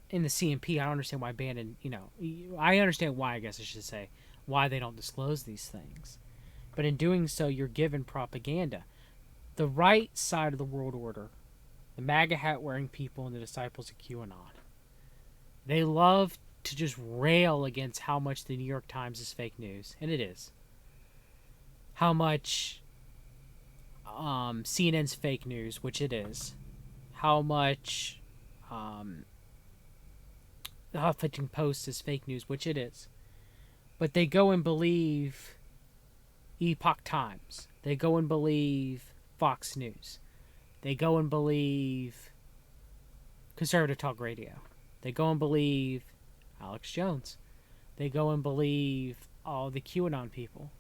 In the CMP, I don't understand why Bannon, I understand why, I guess I should say, why they don't disclose these things. But in doing so, you're given propaganda. The right side of the world order, the MAGA hat wearing people and the disciples of QAnon, they love to just rail against how much the New York Times is fake news, and it is. How much CNN's fake news, which it is. How much the Huffington Post is fake news, which it is. But they go and believe Epoch Times. They go and believe Fox News. They go and believe Conservative Talk Radio. They go and believe Alex Jones. They go and believe all the QAnon people.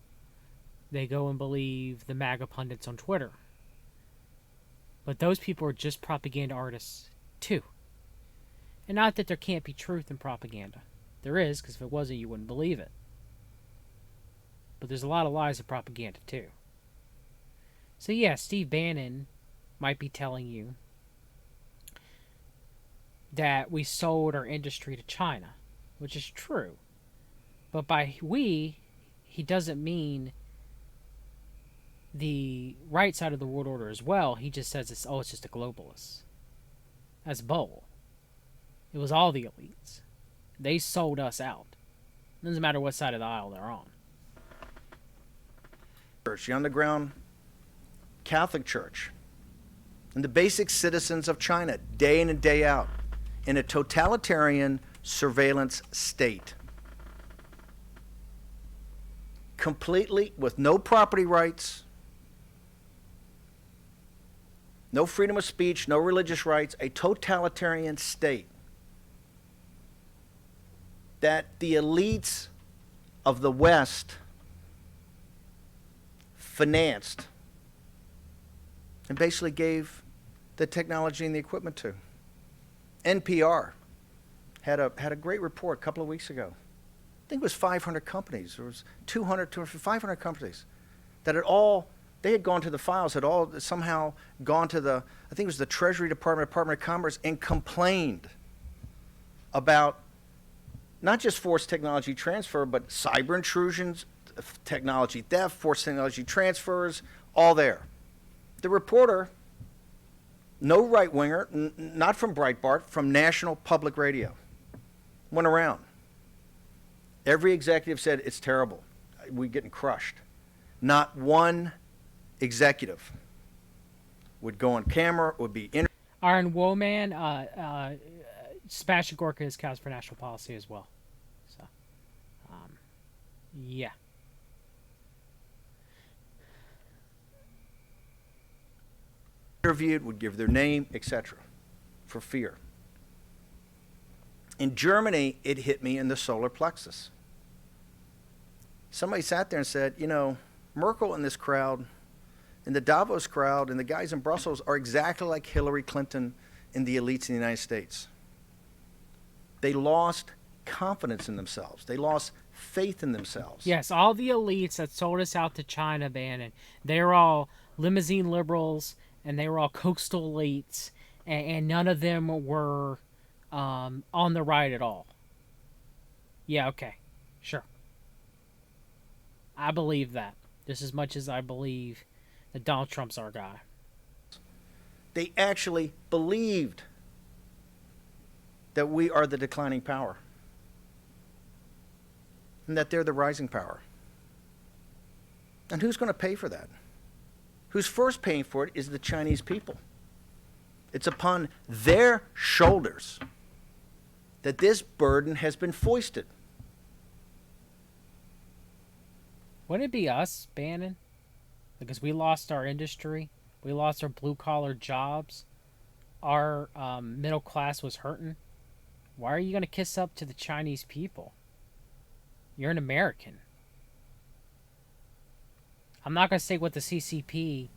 They go and believe the MAGA pundits on Twitter. But those people are just propaganda artists, too. And not that there can't be truth in propaganda. There is, because if it wasn't, you wouldn't believe it. But there's a lot of lies in propaganda, too. So yeah, Steve Bannon might be telling you that we sold our industry to China, which is true. But by we, he doesn't mean the right side of the world order as well. He just says it's just the globalists. That's bull. It was all the elites. They sold us out. It doesn't matter what side of the aisle they're on. Church, the underground Catholic Church, and the basic citizens of China, day in and day out, in a totalitarian surveillance state. Completely with no property rights, no freedom of speech, no religious rights, a totalitarian state that the elites of the West financed and basically gave the technology and the equipment to. NPR had a great report a couple of weeks ago. I think it was 500 companies. There was 200, 500 companies that they had gone to the files, had all somehow gone to I think it was the Treasury Department, Department of Commerce, and complained about not just forced technology transfer, but cyber intrusions, technology theft, forced technology transfers, all there. The reporter, no right-winger, not from Breitbart, from National Public Radio, went around. Every executive said, it's terrible. We're getting crushed. Not one executive would go on camera, would be Aaron Woolman, Sebastian Gorka is cast for national policy as well. So, yeah. interviewed, would give their name, etc., for fear. In Germany, it hit me in the solar plexus. Somebody sat there and said, Merkel and this crowd, and the Davos crowd, and the guys in Brussels are exactly like Hillary Clinton and the elites in the United States. They lost confidence in themselves. They lost faith in themselves. Yes, all the elites that sold us out to China, Bannon, they were all limousine liberals, and they were all coastal elites, and none of them were on the right at all. Yeah, okay. Sure. I believe that. Just as much as I believe that Donald Trump's our guy. They actually believed that we are the declining power and that they're the rising power. And who's going to pay for that? Who's first paying for it is the Chinese people. It's upon their shoulders that this burden has been foisted. Wouldn't it be us, Bannon? Because we lost our industry. We lost our blue-collar jobs. Our middle class was hurting. Why are you going to kiss up to the Chinese people? You're an American. I'm not going to say what the CCP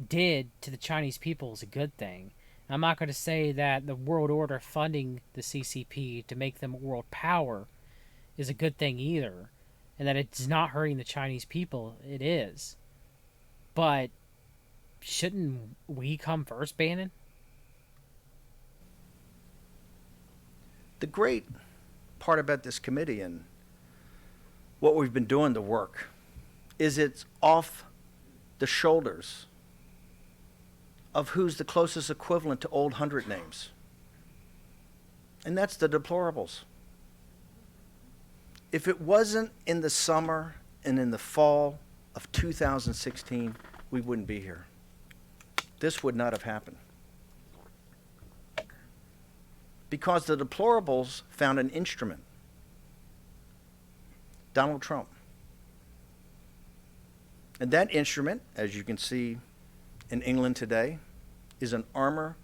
did to the Chinese people is a good thing. I'm not going to say that the world order funding the CCP to make them a world power is a good thing either. And that it's not hurting the Chinese people. It is. But shouldn't we come first, Bannon? The great part about this committee and what we've been doing, the work, is it's off the shoulders of who's the closest equivalent to old 100 names. And that's the deplorables. If it wasn't in the summer and in the fall of 2016, we wouldn't be here. This would not have happened. Because the deplorables found an instrument. Donald Trump. And that instrument, as you can see in England today, is an armor,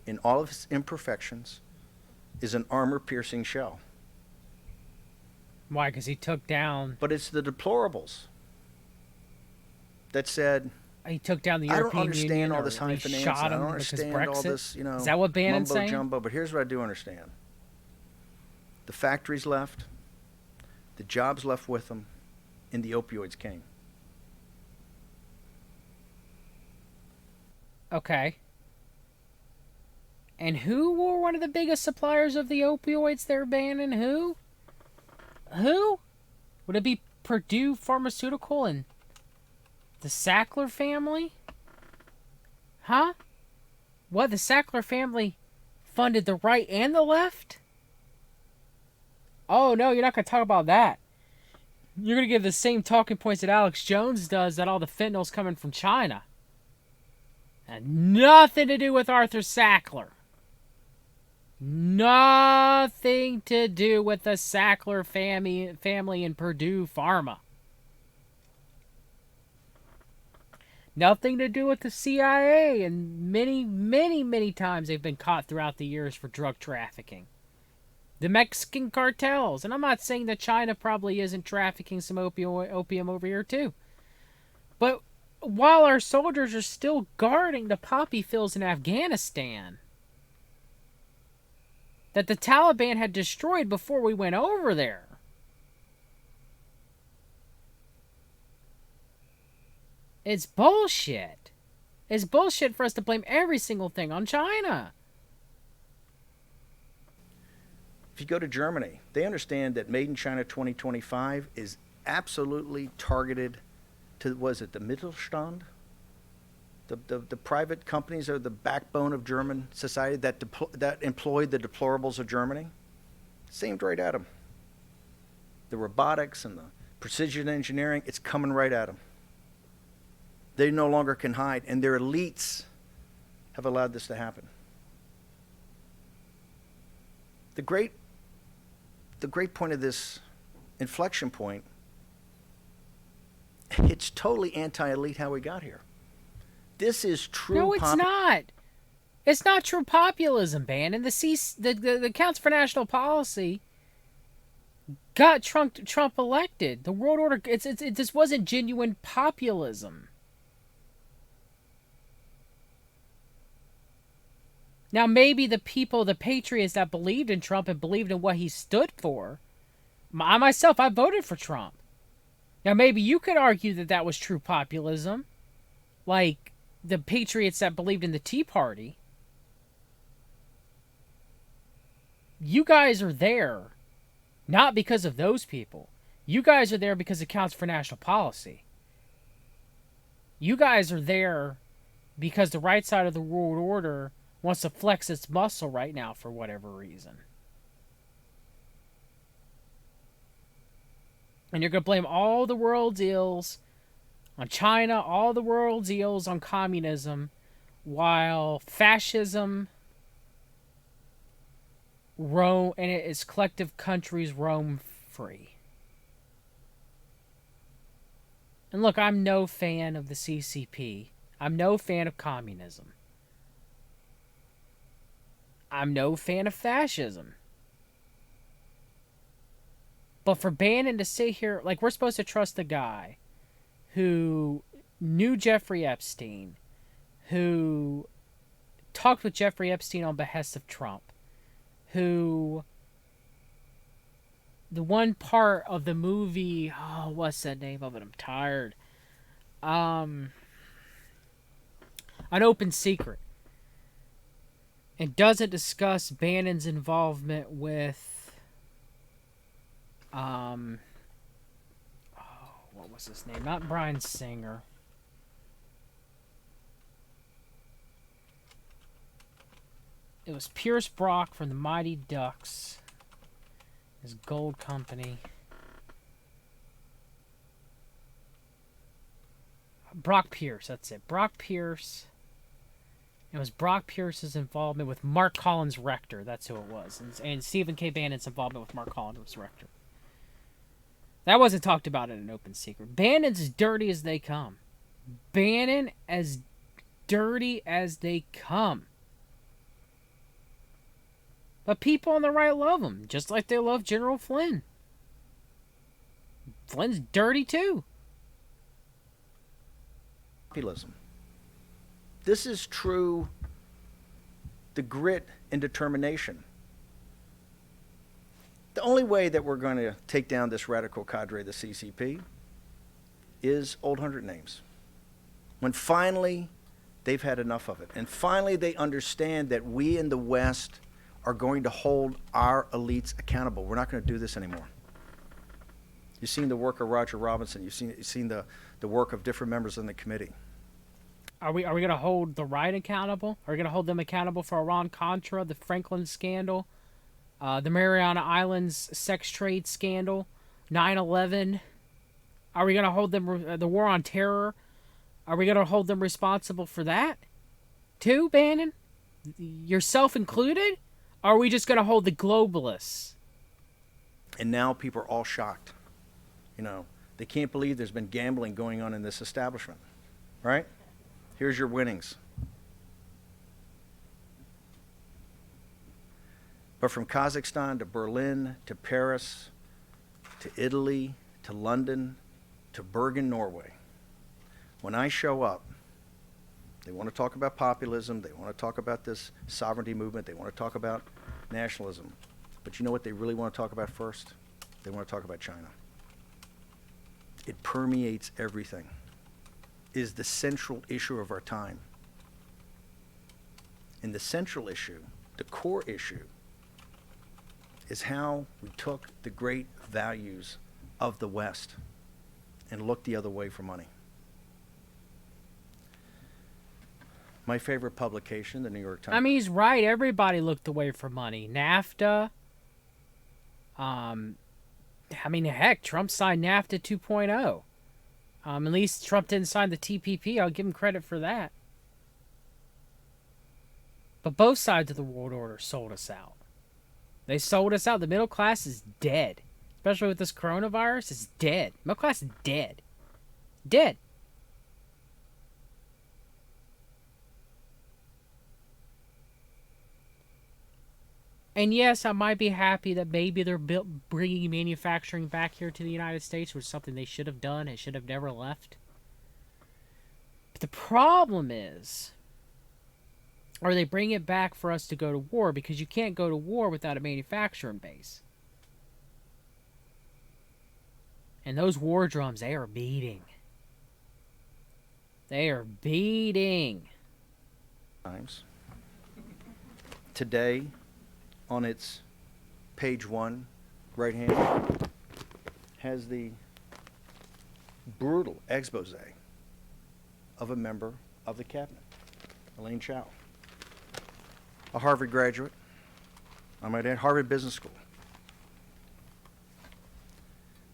in all of its imperfections, is an armor-piercing shell. Why? Because he took down... But it's the deplorables that said, He took down the I don't European understand Union, all this or he high finance. shot I him don't because understand Brexit? all this, you know, Is that what Bannon's mumbo saying? jumbo. But here's what I do understand: the factories left, the jobs left with them, and the opioids came. Okay. And who were one of the biggest suppliers of the opioids they're banning? Who? Who? Would it be Purdue Pharmaceutical and the Sackler family? Huh? What, the Sackler family funded the right and the left? Oh, no, you're not going to talk about that. You're going to give the same talking points that Alex Jones does, that all the fentanyl's coming from China. And nothing to do with Arthur Sackler. Nothing to do with the Sackler family and Purdue Pharma. Nothing to do with the CIA, and many, many, many times they've been caught throughout the years for drug trafficking. The Mexican cartels, and I'm not saying that China probably isn't trafficking some opium over here too. But while our soldiers are still guarding the poppy fields in Afghanistan that the Taliban had destroyed before we went over there, it's bullshit. It's bullshit for us to blame every single thing on China. If you go to Germany, they understand that Made in China 2025 is absolutely targeted to, was it the Mittelstand? The private companies are the backbone of German society that employed the deplorables of Germany. It's aimed right at them. The robotics and the precision engineering, it's coming right at them. They no longer can hide, and their elites have allowed this to happen. The great point of this inflection point, it's totally anti-elite how we got here. This is true. No, it's not. It's not true populism, Bannon. The Council for National Policy got Trump elected. The world order. This wasn't genuine populism. Now, maybe the people, the patriots that believed in Trump and believed in what he stood for, I myself, I voted for Trump. Now, maybe you could argue that that was true populism, like the patriots that believed in the Tea Party. You guys are there not because of those people. You guys are there because it counts for national policy. You guys are there because the right side of the world order wants to flex its muscle right now for whatever reason. And you're going to blame all the world's ills on China, all the world's ills on communism, while fascism roam, and its collective countries roam free. And look, I'm no fan of the CCP. I'm no fan of communism. I'm no fan of fascism. But for Bannon to sit here, like, we're supposed to trust the guy who knew Jeffrey Epstein, who talked with Jeffrey Epstein on behest of Trump, who, the one part of the movie, oh, what's the name of it? I'm tired. An Open Secret. And doesn't discuss Bannon's involvement with, what was his name? Not Bryan Singer. It was Pierce Brock from the Mighty Ducks. His gold company. Brock Pierce. That's it. Brock Pierce. It was Brock Pierce's involvement with Mark Collins Rector. That's who it was. And Stephen K. Bannon's involvement with Mark Collins Rector. That wasn't talked about in an open secret. Bannon's as dirty as they come. Bannon as dirty as they come. But people on the right love him, just like they love General Flynn. Flynn's dirty too. Populism. This is true, the grit and determination. The only way that we're going to take down this radical cadre, the CCP, is old 100 names. When finally they've had enough of it, and finally they understand that we in the West are going to hold our elites accountable. We're not going to do this anymore. You've seen the work of Roger Robinson. You've seen the work of different members in the committee. Are we going to hold the right accountable? Are we going to hold them accountable for Iran-Contra, the Franklin scandal, the Mariana Islands sex trade scandal, 9/11? Are we going to hold them, the war on terror? Are we going to hold them responsible for that too, Bannon? Yourself included? Or are we just going to hold the globalists? And now people are all shocked. You know, they can't believe there's been gambling going on in this establishment, right? Here's your winnings. But from Kazakhstan to Berlin to Paris to Italy to London to Bergen, Norway, when I show up, they want to talk about populism, they want to talk about this sovereignty movement, they want to talk about nationalism. But you know what they really want to talk about first? They want to talk about China. It permeates everything. It is the central issue of our time. And the central issue, the core issue, is how we took the great values of the West and looked the other way for money. My favorite publication, the New York Times. I mean, he's right. Everybody looked away for money. NAFTA. I mean, heck, Trump signed NAFTA 2.0. At least Trump didn't sign the TPP. I'll give him credit for that. But both sides of the world order sold us out. They sold us out. The middle class is dead. Especially with this coronavirus, it's dead. Middle class is dead. Dead. And yes, I might be happy that maybe they're bringing manufacturing back here to the United States, which is something they should have done and should have never left. But the problem is, or they bring it back for us to go to war, because you can't go to war without a manufacturing base. And those war drums, they are beating. They are beating. Times. Today, on its page 1, right hand, has the brutal expose of a member of the cabinet, Elaine Chao, a Harvard graduate, I might add, Harvard Business School,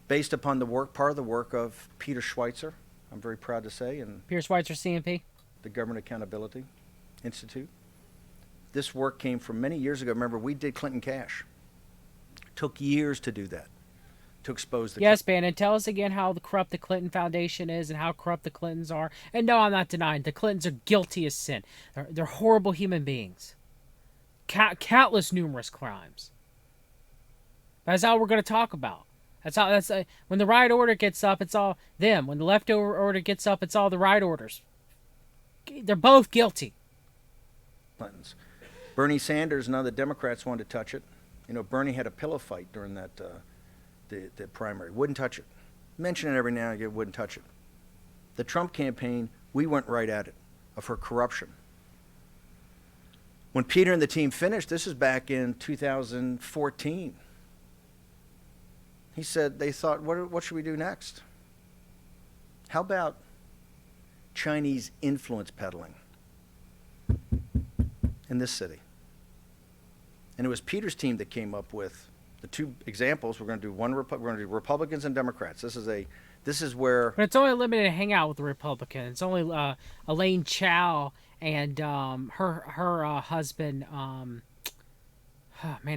based upon the work, part of the work of Peter Schweitzer, I'm very proud to say, and Peter Schweitzer, CMP. the Government Accountability Institute. This work came from many years ago. Remember, we did Clinton Cash. Took years to do that, to expose the... Yes, Bannon, tell us again how corrupt the Clinton Foundation is and how corrupt the Clintons are. And no, I'm not denying the Clintons are guilty as sin. They're horrible human beings. Countless numerous crimes. That's all we're going to talk about. That's when the right order gets up, it's all them. When the left order gets up, it's all the right orders. They're both guilty. Clintons. Bernie Sanders and other Democrats wanted to touch it. You know, Bernie had a pillow fight during that the primary. Wouldn't touch it. Mention it every now and again, wouldn't touch it. The Trump campaign, we went right at it, of her corruption. When Peter and the team finished, this is back in 2014, he said they thought, what should we do next? How about Chinese influence peddling in this city? And it was Peter's team that came up with the two examples. We're going to do we're going to do Republicans and Democrats. This is a This is where But it's only limited to hang out with the Republicans. It's only Elaine Chao and her husband. Man,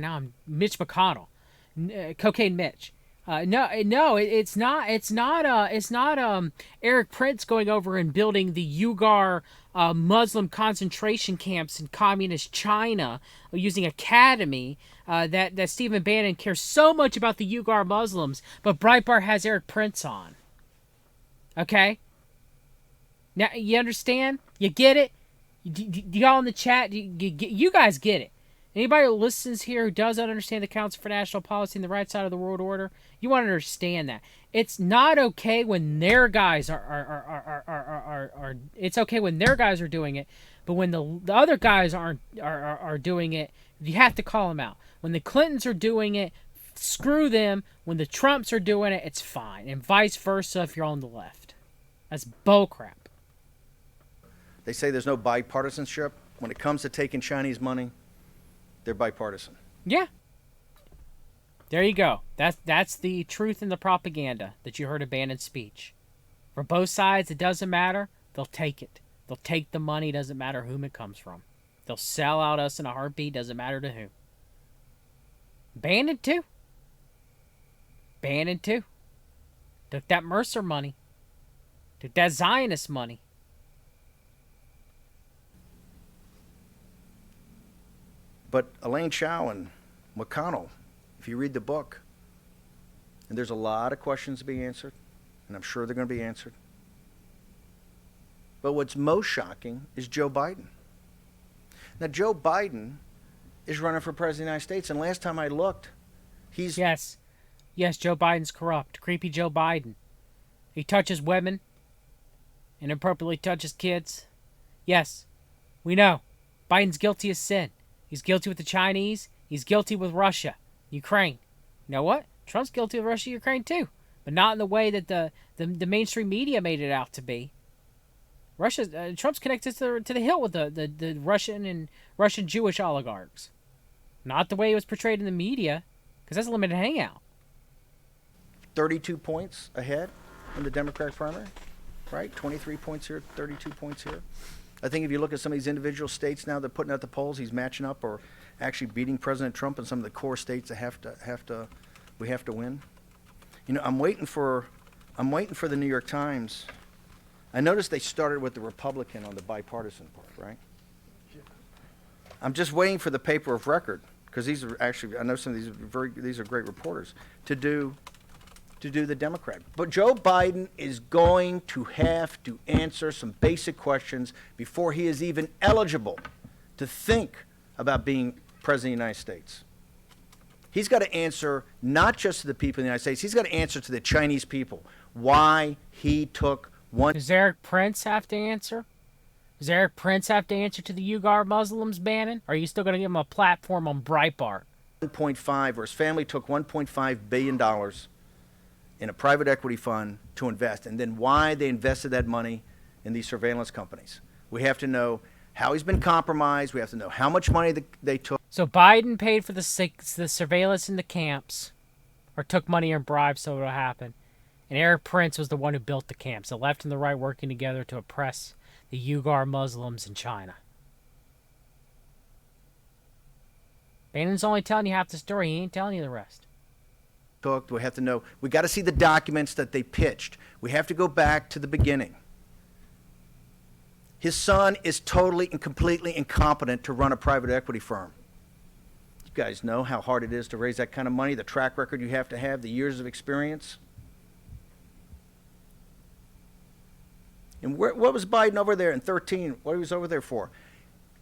now I'm Mitch McConnell, Cocaine Mitch. No, it's not. It's not. Eric Prince going over and building the Uyghur Muslim concentration camps in communist China using Academy. That Stephen Bannon cares so much about the Uyghur Muslims, but Breitbart has Eric Prince on. Okay. Now you understand? You get it? Y'all in the chat, you guys get it. Anybody who listens here who doesn't understand the Council for National Policy and the right side of the world order, you want to understand that. It's not okay when their guys are it's okay when their guys are doing it, but when the other guys are doing it, you have to call them out. When the Clintons are doing it, screw them. When the Trumps are doing it, it's fine. And vice versa if you're on the left. That's bullcrap. they say there's no bipartisanship. When it comes to taking Chinese money, they're bipartisan. Yeah. There you go. That's the truth in the propaganda that you heard of Bannon's speech. For both sides, it doesn't matter. They'll take it. They'll take the money. Doesn't matter whom it comes from. They'll sell out us in a heartbeat. Doesn't matter to whom. Bannon too. Bannon too. Took that Mercer money. Took that Zionist money. But Elaine Chao and McConnell, if you read the book, and there's a lot of questions to be answered, and I'm sure they're going to be answered. But what's most shocking is Joe Biden. Now, Joe Biden is running for president of the United States, and last time I looked, he's... Yes, Joe Biden's corrupt. Creepy Joe Biden. He touches women and inappropriately touches kids. Yes, we know. Biden's guilty of sin. He's guilty with the Chinese. He's guilty with Russia, Ukraine. You know what? Trump's guilty with Russia, Ukraine too, but not in the way that the mainstream media made it out to be. Trump's connected to the hilt with the Russian and Russian Jewish oligarchs. Not the way it was portrayed in the media, because that's a limited hangout. 32 points ahead in the Democratic primary, right? 23 points here, 32 points here. I think if you look at some of these individual states now, they're putting out the polls, he's matching up or actually beating President Trump in some of the core states that we have to win. You know, I'm waiting for the New York Times. I noticed they started with the Republican on the bipartisan part, right? I'm just waiting for the paper of record, because these are actually, I know some of these are great reporters, to do the Democrat. But Joe Biden is going to have to answer some basic questions before he is even eligible to think about being president of the United States. He's got to answer not just to the people in the United States, he's got to answer to the Chinese people why he took one. Does Eric Prince have to answer? Does Eric Prince have to answer to the Uyghur Muslims, Bannon? Or are you still going to give him a platform on Breitbart? 1.5, or his family took $1.5 billion in a private equity fund to invest, and then why they invested that money in these surveillance companies. We have to know how he's been compromised. We have to know how much money they took. So Biden paid for the surveillance in the camps, or took money and bribes so it'll happen. And Eric Prince was the one who built the camps, the left and the right working together to oppress the Uyghur Muslims in China. Bannon's only telling you half the story. He ain't telling you the rest. We have to know. We got to see the documents that they pitched. We have to go back to the beginning. His son is totally and completely incompetent to run a private equity firm. You guys know how hard it is to raise that kind of money, the track record you have to have, the years of experience. And what was Biden over there in 2013? What he was over there for?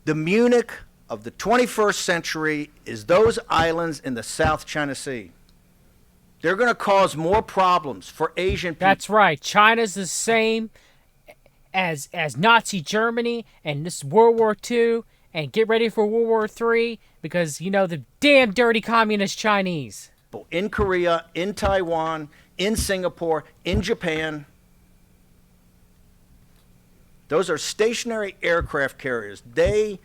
The Munich of the 21st century is those islands in the South China Sea. They're going to cause more problems for Asian people. That's right. China's the same as Nazi Germany and this World War II, and get ready for World War III, because, you know, the damn dirty communist Chinese. In Korea, in Taiwan, in Singapore, in Japan. Those are stationary aircraft carriers. They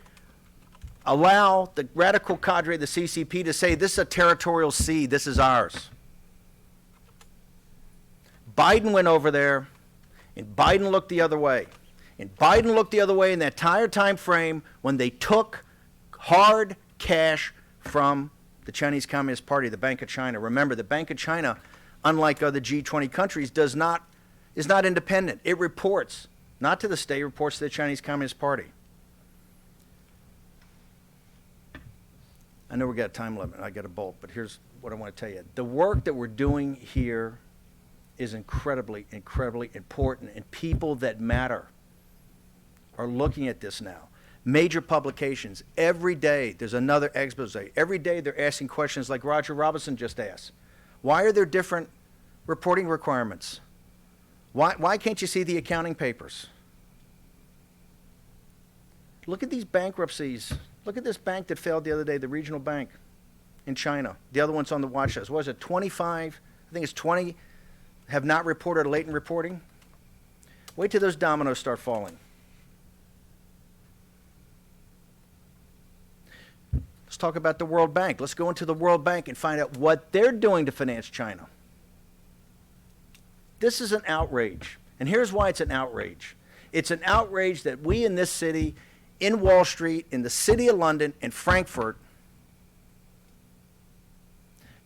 allow the radical cadre of the CCP to say, this is a territorial sea, this is ours. Biden went over there, and Biden looked the other way. And Biden looked the other way in that entire time frame when they took hard cash from the Chinese Communist Party, the Bank of China. Remember, the Bank of China, unlike other G20 countries, is not independent. It reports, not to the state, it reports to the Chinese Communist Party. I know we got a time limit. I got a bolt, but here's what I want to tell you. The work that we're doing here is incredibly, incredibly important, and people that matter are looking at this now. Major publications, every day there's another expose. Every day they're asking questions like Roger Robinson just asked. Why are there different reporting requirements? Why can't you see the accounting papers? Look at these bankruptcies. Look at this bank that failed the other day, the regional bank in China. The other one's on the watch list. What is it, 25? I think it's 20 have not reported latent reporting. Wait till those dominoes start falling. Let's talk about the World Bank. Let's go into the World Bank and find out what they're doing to finance China. This is an outrage. And here's why it's an outrage. It's an outrage that we in this city, in Wall Street, in the city of London, in Frankfurt,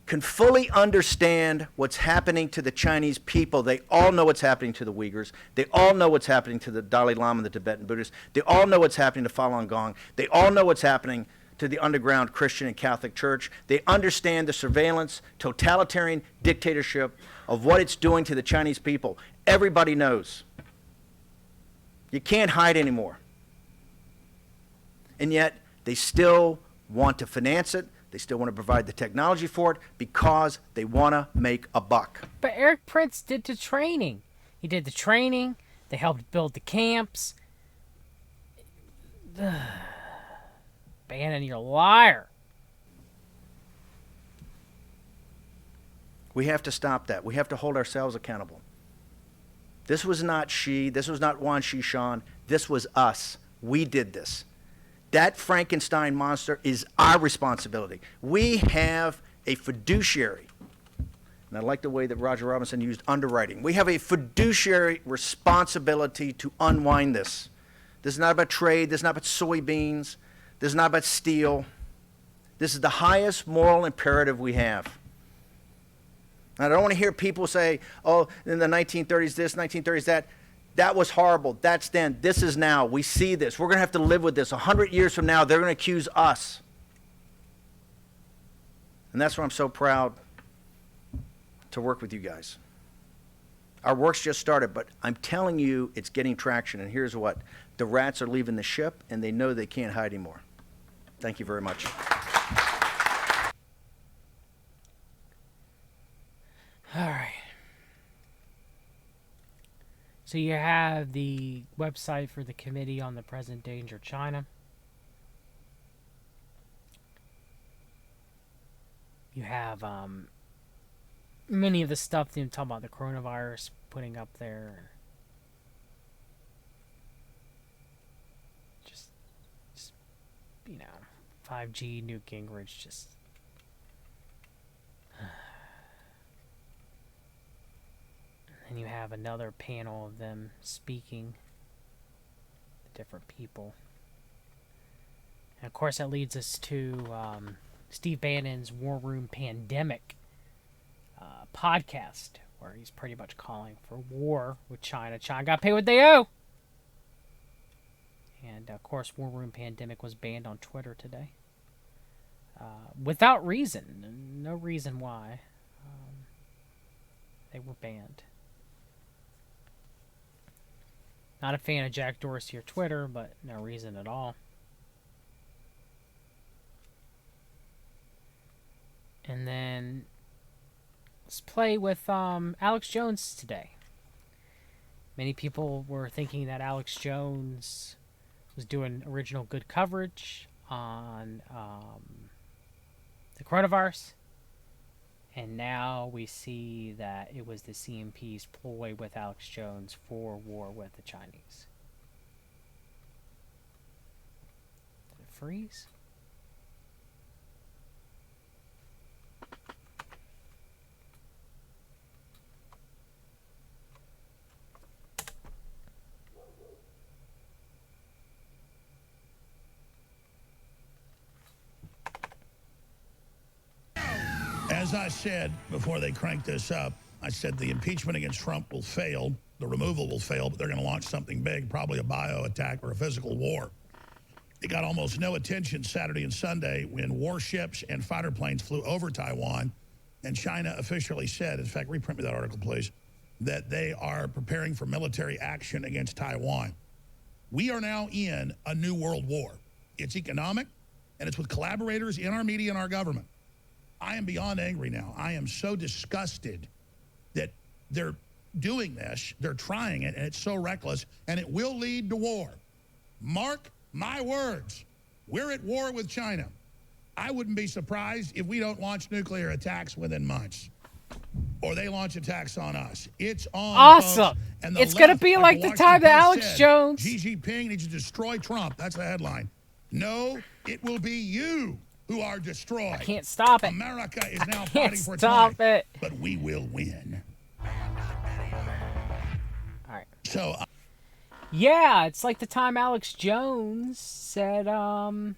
can fully understand what's happening to the Chinese people. They all know what's happening to the Uyghurs. They all know what's happening to the Dalai Lama and the Tibetan Buddhists. They all know what's happening to Falun Gong. They all know what's happening to the underground Christian and Catholic Church. They understand the surveillance, totalitarian dictatorship of what it's doing to the Chinese people. Everybody knows. You can't hide anymore. And yet, they still want to finance it. They still want to provide the technology for it because they want to make a buck. But Eric Prince did the training. He did the training. They helped build the camps. Bannon, you're a liar. We have to stop that. We have to hold ourselves accountable. This was not Xi. This was not Wan Shishan. This was us. We did this. That Frankenstein monster is our responsibility. We have a fiduciary, and I like the way that Roger Robinson used underwriting. We have a fiduciary responsibility to unwind this. This is not about trade. This is not about soybeans. This is not about steel. This is the highest moral imperative we have. And I don't want to hear people say, oh, in the 1930s this, 1930s that. That was horrible. That's then. This is now. We see this. We're going to have to live with this. 100 years from now, they're going to accuse us. And that's why I'm so proud to work with you guys. Our work's just started, but I'm telling you it's getting traction. And here's what. The rats are leaving the ship, and they know they can't hide anymore. Thank you very much. All right. So you have the website for the Committee on the Present Danger of China. You have many of the stuff them talking about the coronavirus putting up there. Just 5G, Newt Gingrich, just. And you have another panel of them speaking to different people. And of course that leads us to Steve Bannon's War Room Pandemic podcast, where he's pretty much calling for war with China. China got to pay what they owe. And of course War Room Pandemic was banned on Twitter today. Without reason. No reason why. They were banned. Not a fan of Jack Dorsey or Twitter, but no reason at all. And then let's play with Alex Jones today. Many people were thinking that Alex Jones was doing original good coverage on the coronavirus. And now we see that it was the CMP's ploy with Alex Jones for war with the Chinese. Did it freeze? As I said before they cranked this up, I said the impeachment against Trump will fail, the removal will fail, but they're going to launch something big, probably a bio attack or a physical war. It got almost no attention Saturday and Sunday when warships and fighter planes flew over Taiwan, and China officially said, in fact, reprint me that article, please, that they are preparing for military action against Taiwan. We are now in a new world war. It's economic, and it's with collaborators in our media and our government. I am beyond angry now. I am so disgusted that they're doing this, they're trying it, and it's so reckless, and it will lead to war. Mark my words. We're at war with China. I wouldn't be surprised if we don't launch nuclear attacks within months. Or they launch attacks on us. It's on. Awesome. Folks. And it's going to be like the time that Alex Jones. Xi Jinping needs to destroy Trump. That's the headline. No, it will be you who are destroyed. I can't stop it. America is now I fighting can't for stop time, it. but we will win. All right. So, yeah, it's like the time Alex Jones said that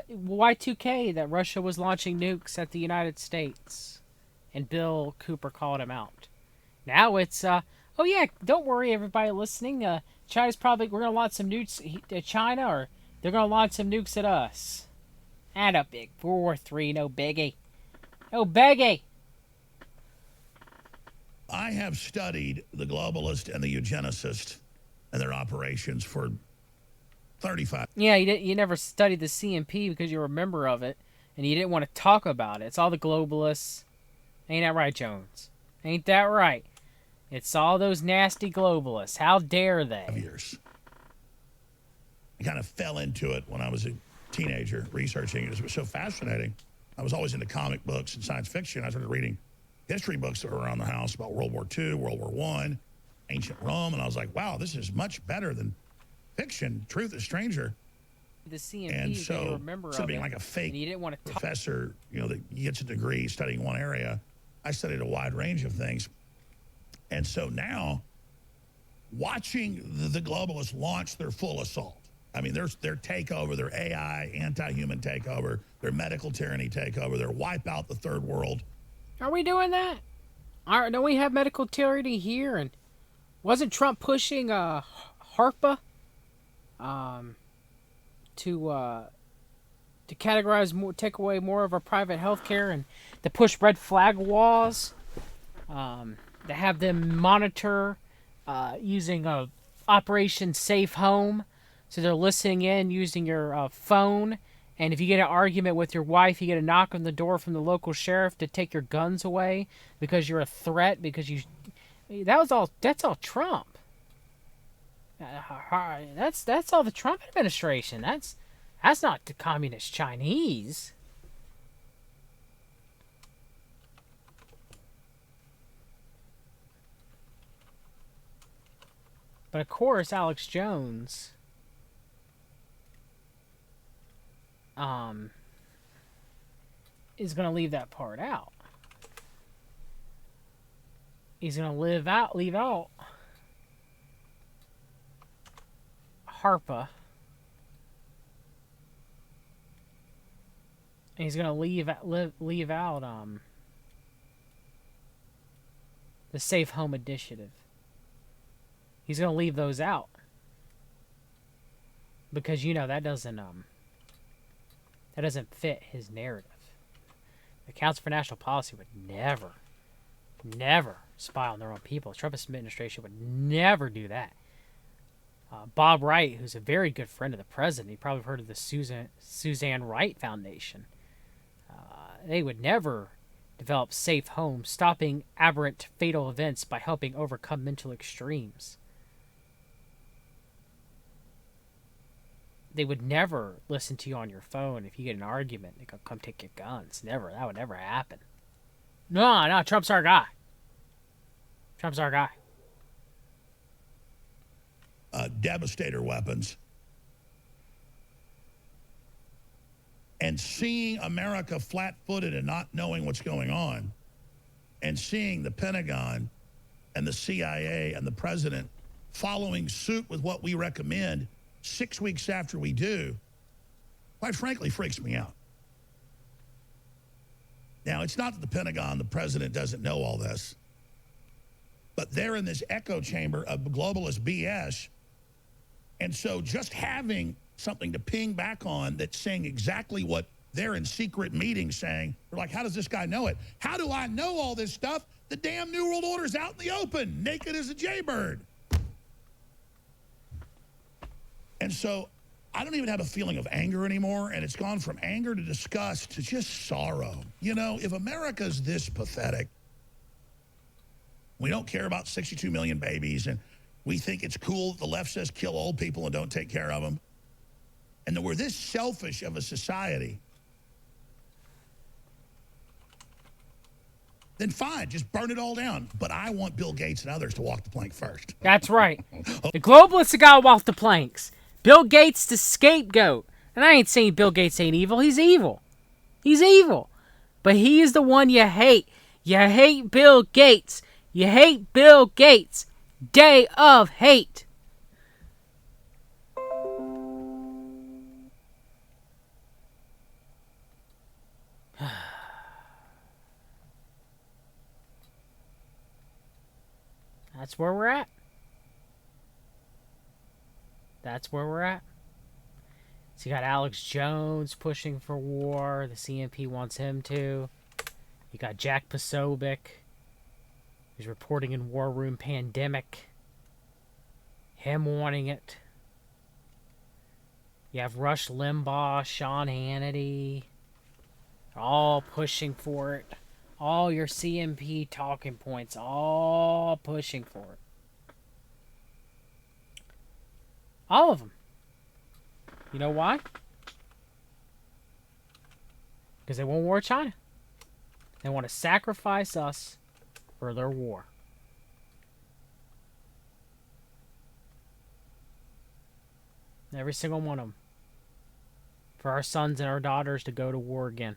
Y2K, that Russia was launching nukes at the United States, and Bill Cooper called him out. Now it's oh yeah, don't worry everybody listening. China's probably, we're gonna launch some nukes at China, or they're gonna launch some nukes at us. And a big 4-3, no biggie, no biggie. I have studied the globalist and the eugenicist and their operations for 35. Yeah, you never studied the CMP because you were a member of it, and you didn't want to talk about it. It's all the globalists. Ain't that right, Jones? Ain't that right? It's all those nasty globalists. How dare they? Years. I kind of fell into it when I was a teenager researching it. It was so fascinating. I was always into comic books and science fiction. I started reading history books that were around the house about World War II, World War I, ancient Rome, and I was like, wow, this is much better than fiction. Truth is stranger. The CMP, and so, you remember instead of being it, like a fake you didn't want to professor, you know, that gets a degree studying one area, I studied a wide range of things. And so now, watching the globalists launch their full assault, I mean, their takeover, their AI, anti-human takeover, their medical tyranny takeover, their wipe out the third world. Are we doing that? Don't we have medical tyranny here? And wasn't Trump pushing HARPA to categorize more, take away more of our private health care, and to push red flag laws, to have them monitor using Operation Safe Home, so they're listening in using your phone, and if you get an argument with your wife, you get a knock on the door from the local sheriff to take your guns away because you're a threat, because that's all Trump. That's all the Trump administration. That's not the communist Chinese. But of course, Alex Jones is going to leave that part out. He's going to leave out HARPA. And he's going to leave out the Safe Home Initiative. He's going to leave those out. Because that doesn't fit his narrative. The Council for National Policy would never spy on their own people. The Trump administration would never do that. Bob Wright, who's a very good friend of the president, you probably heard of the Suzanne Wright Foundation. They would never develop safe homes, stopping aberrant fatal events by helping overcome mental extremes. They would never listen to you on your phone if you get an argument. They go, come take your guns. Never. That would never happen. No, Trump's our guy. Trump's our guy. Devastator weapons. And seeing America flat-footed and not knowing what's going on, and seeing the Pentagon and the CIA and the president following suit with what we recommend 6 weeks after we do, quite frankly, freaks me out. Now, it's not that the Pentagon, the president doesn't know all this, but they're in this echo chamber of globalist BS. And so just having something to ping back on that's saying exactly what they're in secret meetings saying, they're like, how does this guy know it? How do I know all this stuff? The damn New World Order's out in the open, naked as a jaybird. And so I don't even have a feeling of anger anymore, and it's gone from anger to disgust to just sorrow. You know, if America's this pathetic, we don't care about 62 million babies, and we think it's cool that the left says kill old people and don't take care of them, and that we're this selfish of a society, then fine, just burn it all down. But I want Bill Gates and others to walk the plank first. That's right. The globalists have got to walk the planks. Bill Gates the scapegoat. And I ain't saying Bill Gates ain't evil. He's evil. He's evil. But he is the one you hate. You hate Bill Gates. You hate Bill Gates. Day of hate. That's where we're at. That's where we're at. So you got Alex Jones pushing for war. The CMP wants him to. You got Jack Posobiec. He's reporting in War Room Pandemic. Him wanting it. You have Rush Limbaugh, Sean Hannity. They're all pushing for it. All your CMP talking points, all pushing for it. All of them. You know why? Because they want war with China. They want to sacrifice us for their war. Every single one of them. For our sons and our daughters to go to war again.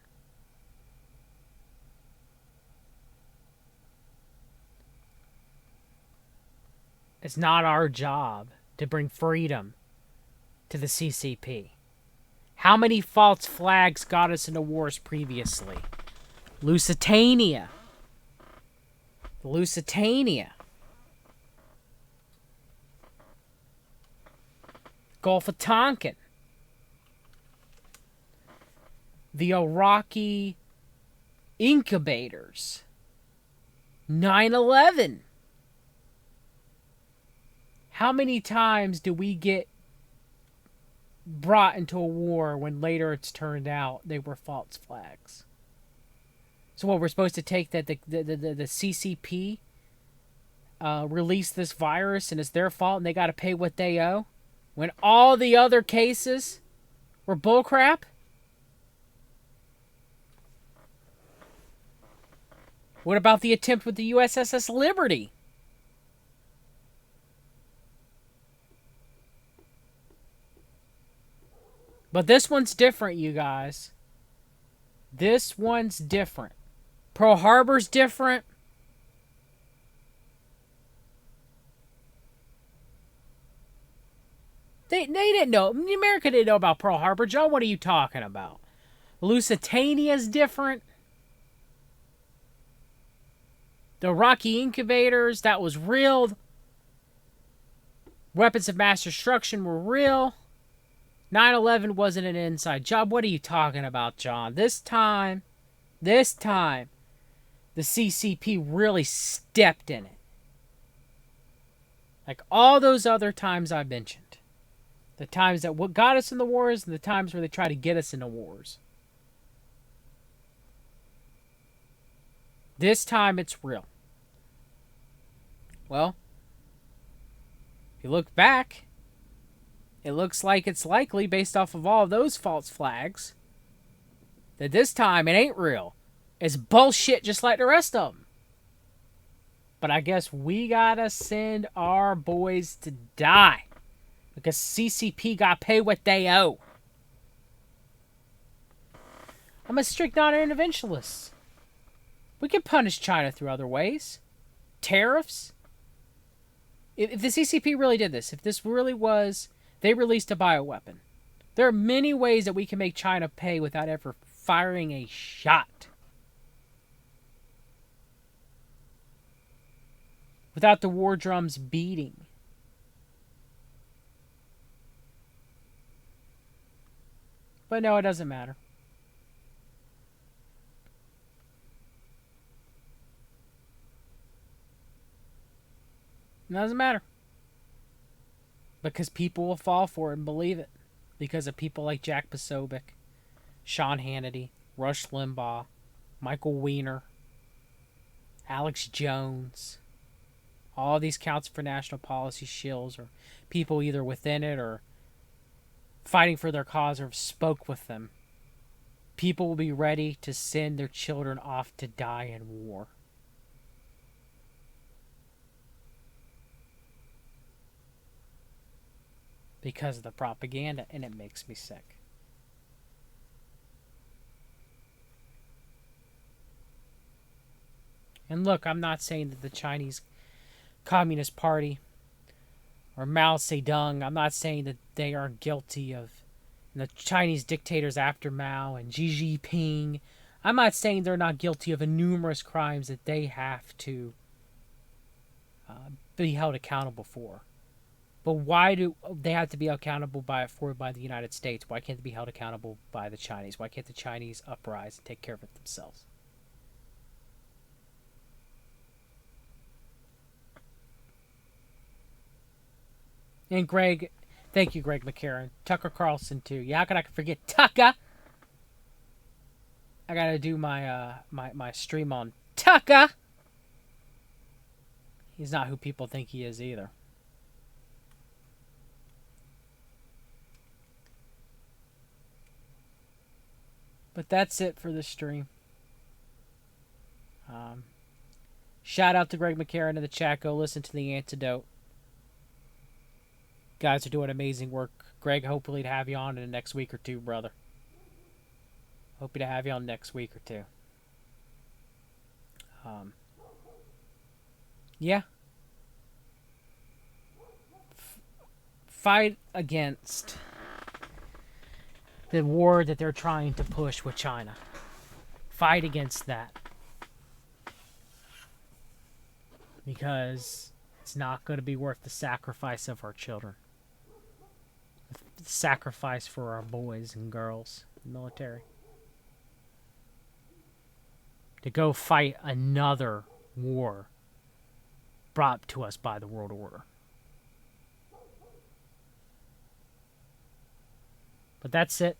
It's not our job to bring freedom to the CCP. How many false flags got us into wars previously? Lusitania. Lusitania. Gulf of Tonkin. The Iraqi incubators. 9/11. How many times do we get brought into a war when later it's turned out they were false flags? So what, we're supposed to take that the CCP released this virus and it's their fault and they got to pay what they owe? When all the other cases were bullcrap? What about the attempt with the USS Liberty? But this one's different, you guys. This one's different. Pearl Harbor's different. They didn't know. America didn't know about Pearl Harbor. John, what are you talking about? Lusitania's different. The Iraqi incubators, that was real. Weapons of mass destruction were real. 9/11 wasn't an inside job. What are you talking about, John? This time, the CCP really stepped in it. Like all those other times I mentioned. The times that what got us in the wars and the times where they try to get us into wars. This time it's real. Well, if you look back, it looks like it's likely, based off of all of those false flags, that this time it ain't real. It's bullshit just like the rest of them. But I guess we gotta send our boys to die. Because CCP gotta pay what they owe. I'm a strict non-interventionalist. We can punish China through other ways. Tariffs. If the CCP really did this, if this really was... They released a bioweapon. There are many ways that we can make China pay without ever firing a shot. without the war drums beating. But no, it doesn't matter. It doesn't matter. Because people will fall for it and believe it. Because of people like Jack Posobiec, Sean Hannity, Rush Limbaugh, Michael Weiner, Alex Jones. All these Council for National Policy shills, or people either within it or fighting for their cause or have spoke with them. People will be ready to send their children off to die in war. Because of the propaganda, and it makes me sick. And look, I'm not saying that the Chinese Communist Party or Mao Zedong, I'm not saying that they aren't guilty of, and the Chinese dictators after Mao and Xi Jinping, I'm not saying they're not guilty of numerous crimes that they have to be held accountable for. But why do they have to be accountable by the United States? Why can't they be held accountable by the Chinese? Why can't the Chinese uprise and take care of it themselves? And Greg, thank you, Greg McCarran. Tucker Carlson, too. Yeah, how can I forget Tucker? I gotta do my my stream on Tucker. He's not who people think he is either. But that's it for this stream. Shout out to Greg McCarran in the chat. Go listen to The Antidote. Guys are doing amazing work. Greg, hopefully to have you on in the next week or two, brother. Hope to have you on next week or two. Yeah. Fight against the war that they're trying to push with China. Fight against that. Because it's not going to be worth the sacrifice of our children. The sacrifice for our boys and girls in the military. To go fight another war brought to us by the world order. But that's it.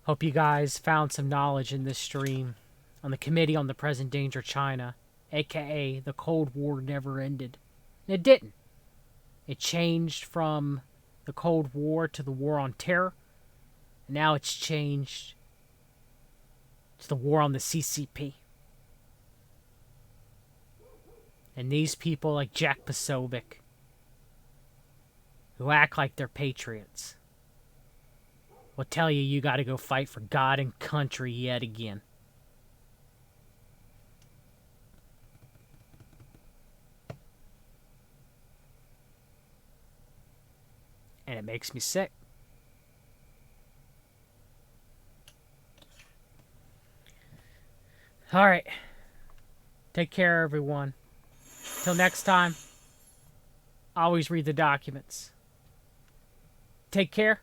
Hope you guys found some knowledge in this stream on the Committee on the Present Danger of China, aka the Cold War never ended. And it didn't. It changed from the Cold War to the War on Terror. And now it's changed to the War on the CCP. And these people like Jack Posobiec, who act like they're patriots, will tell you you got to go fight for God and country yet again. And it makes me sick. All right. Take care, everyone. Till next time, always read the documents. Take care.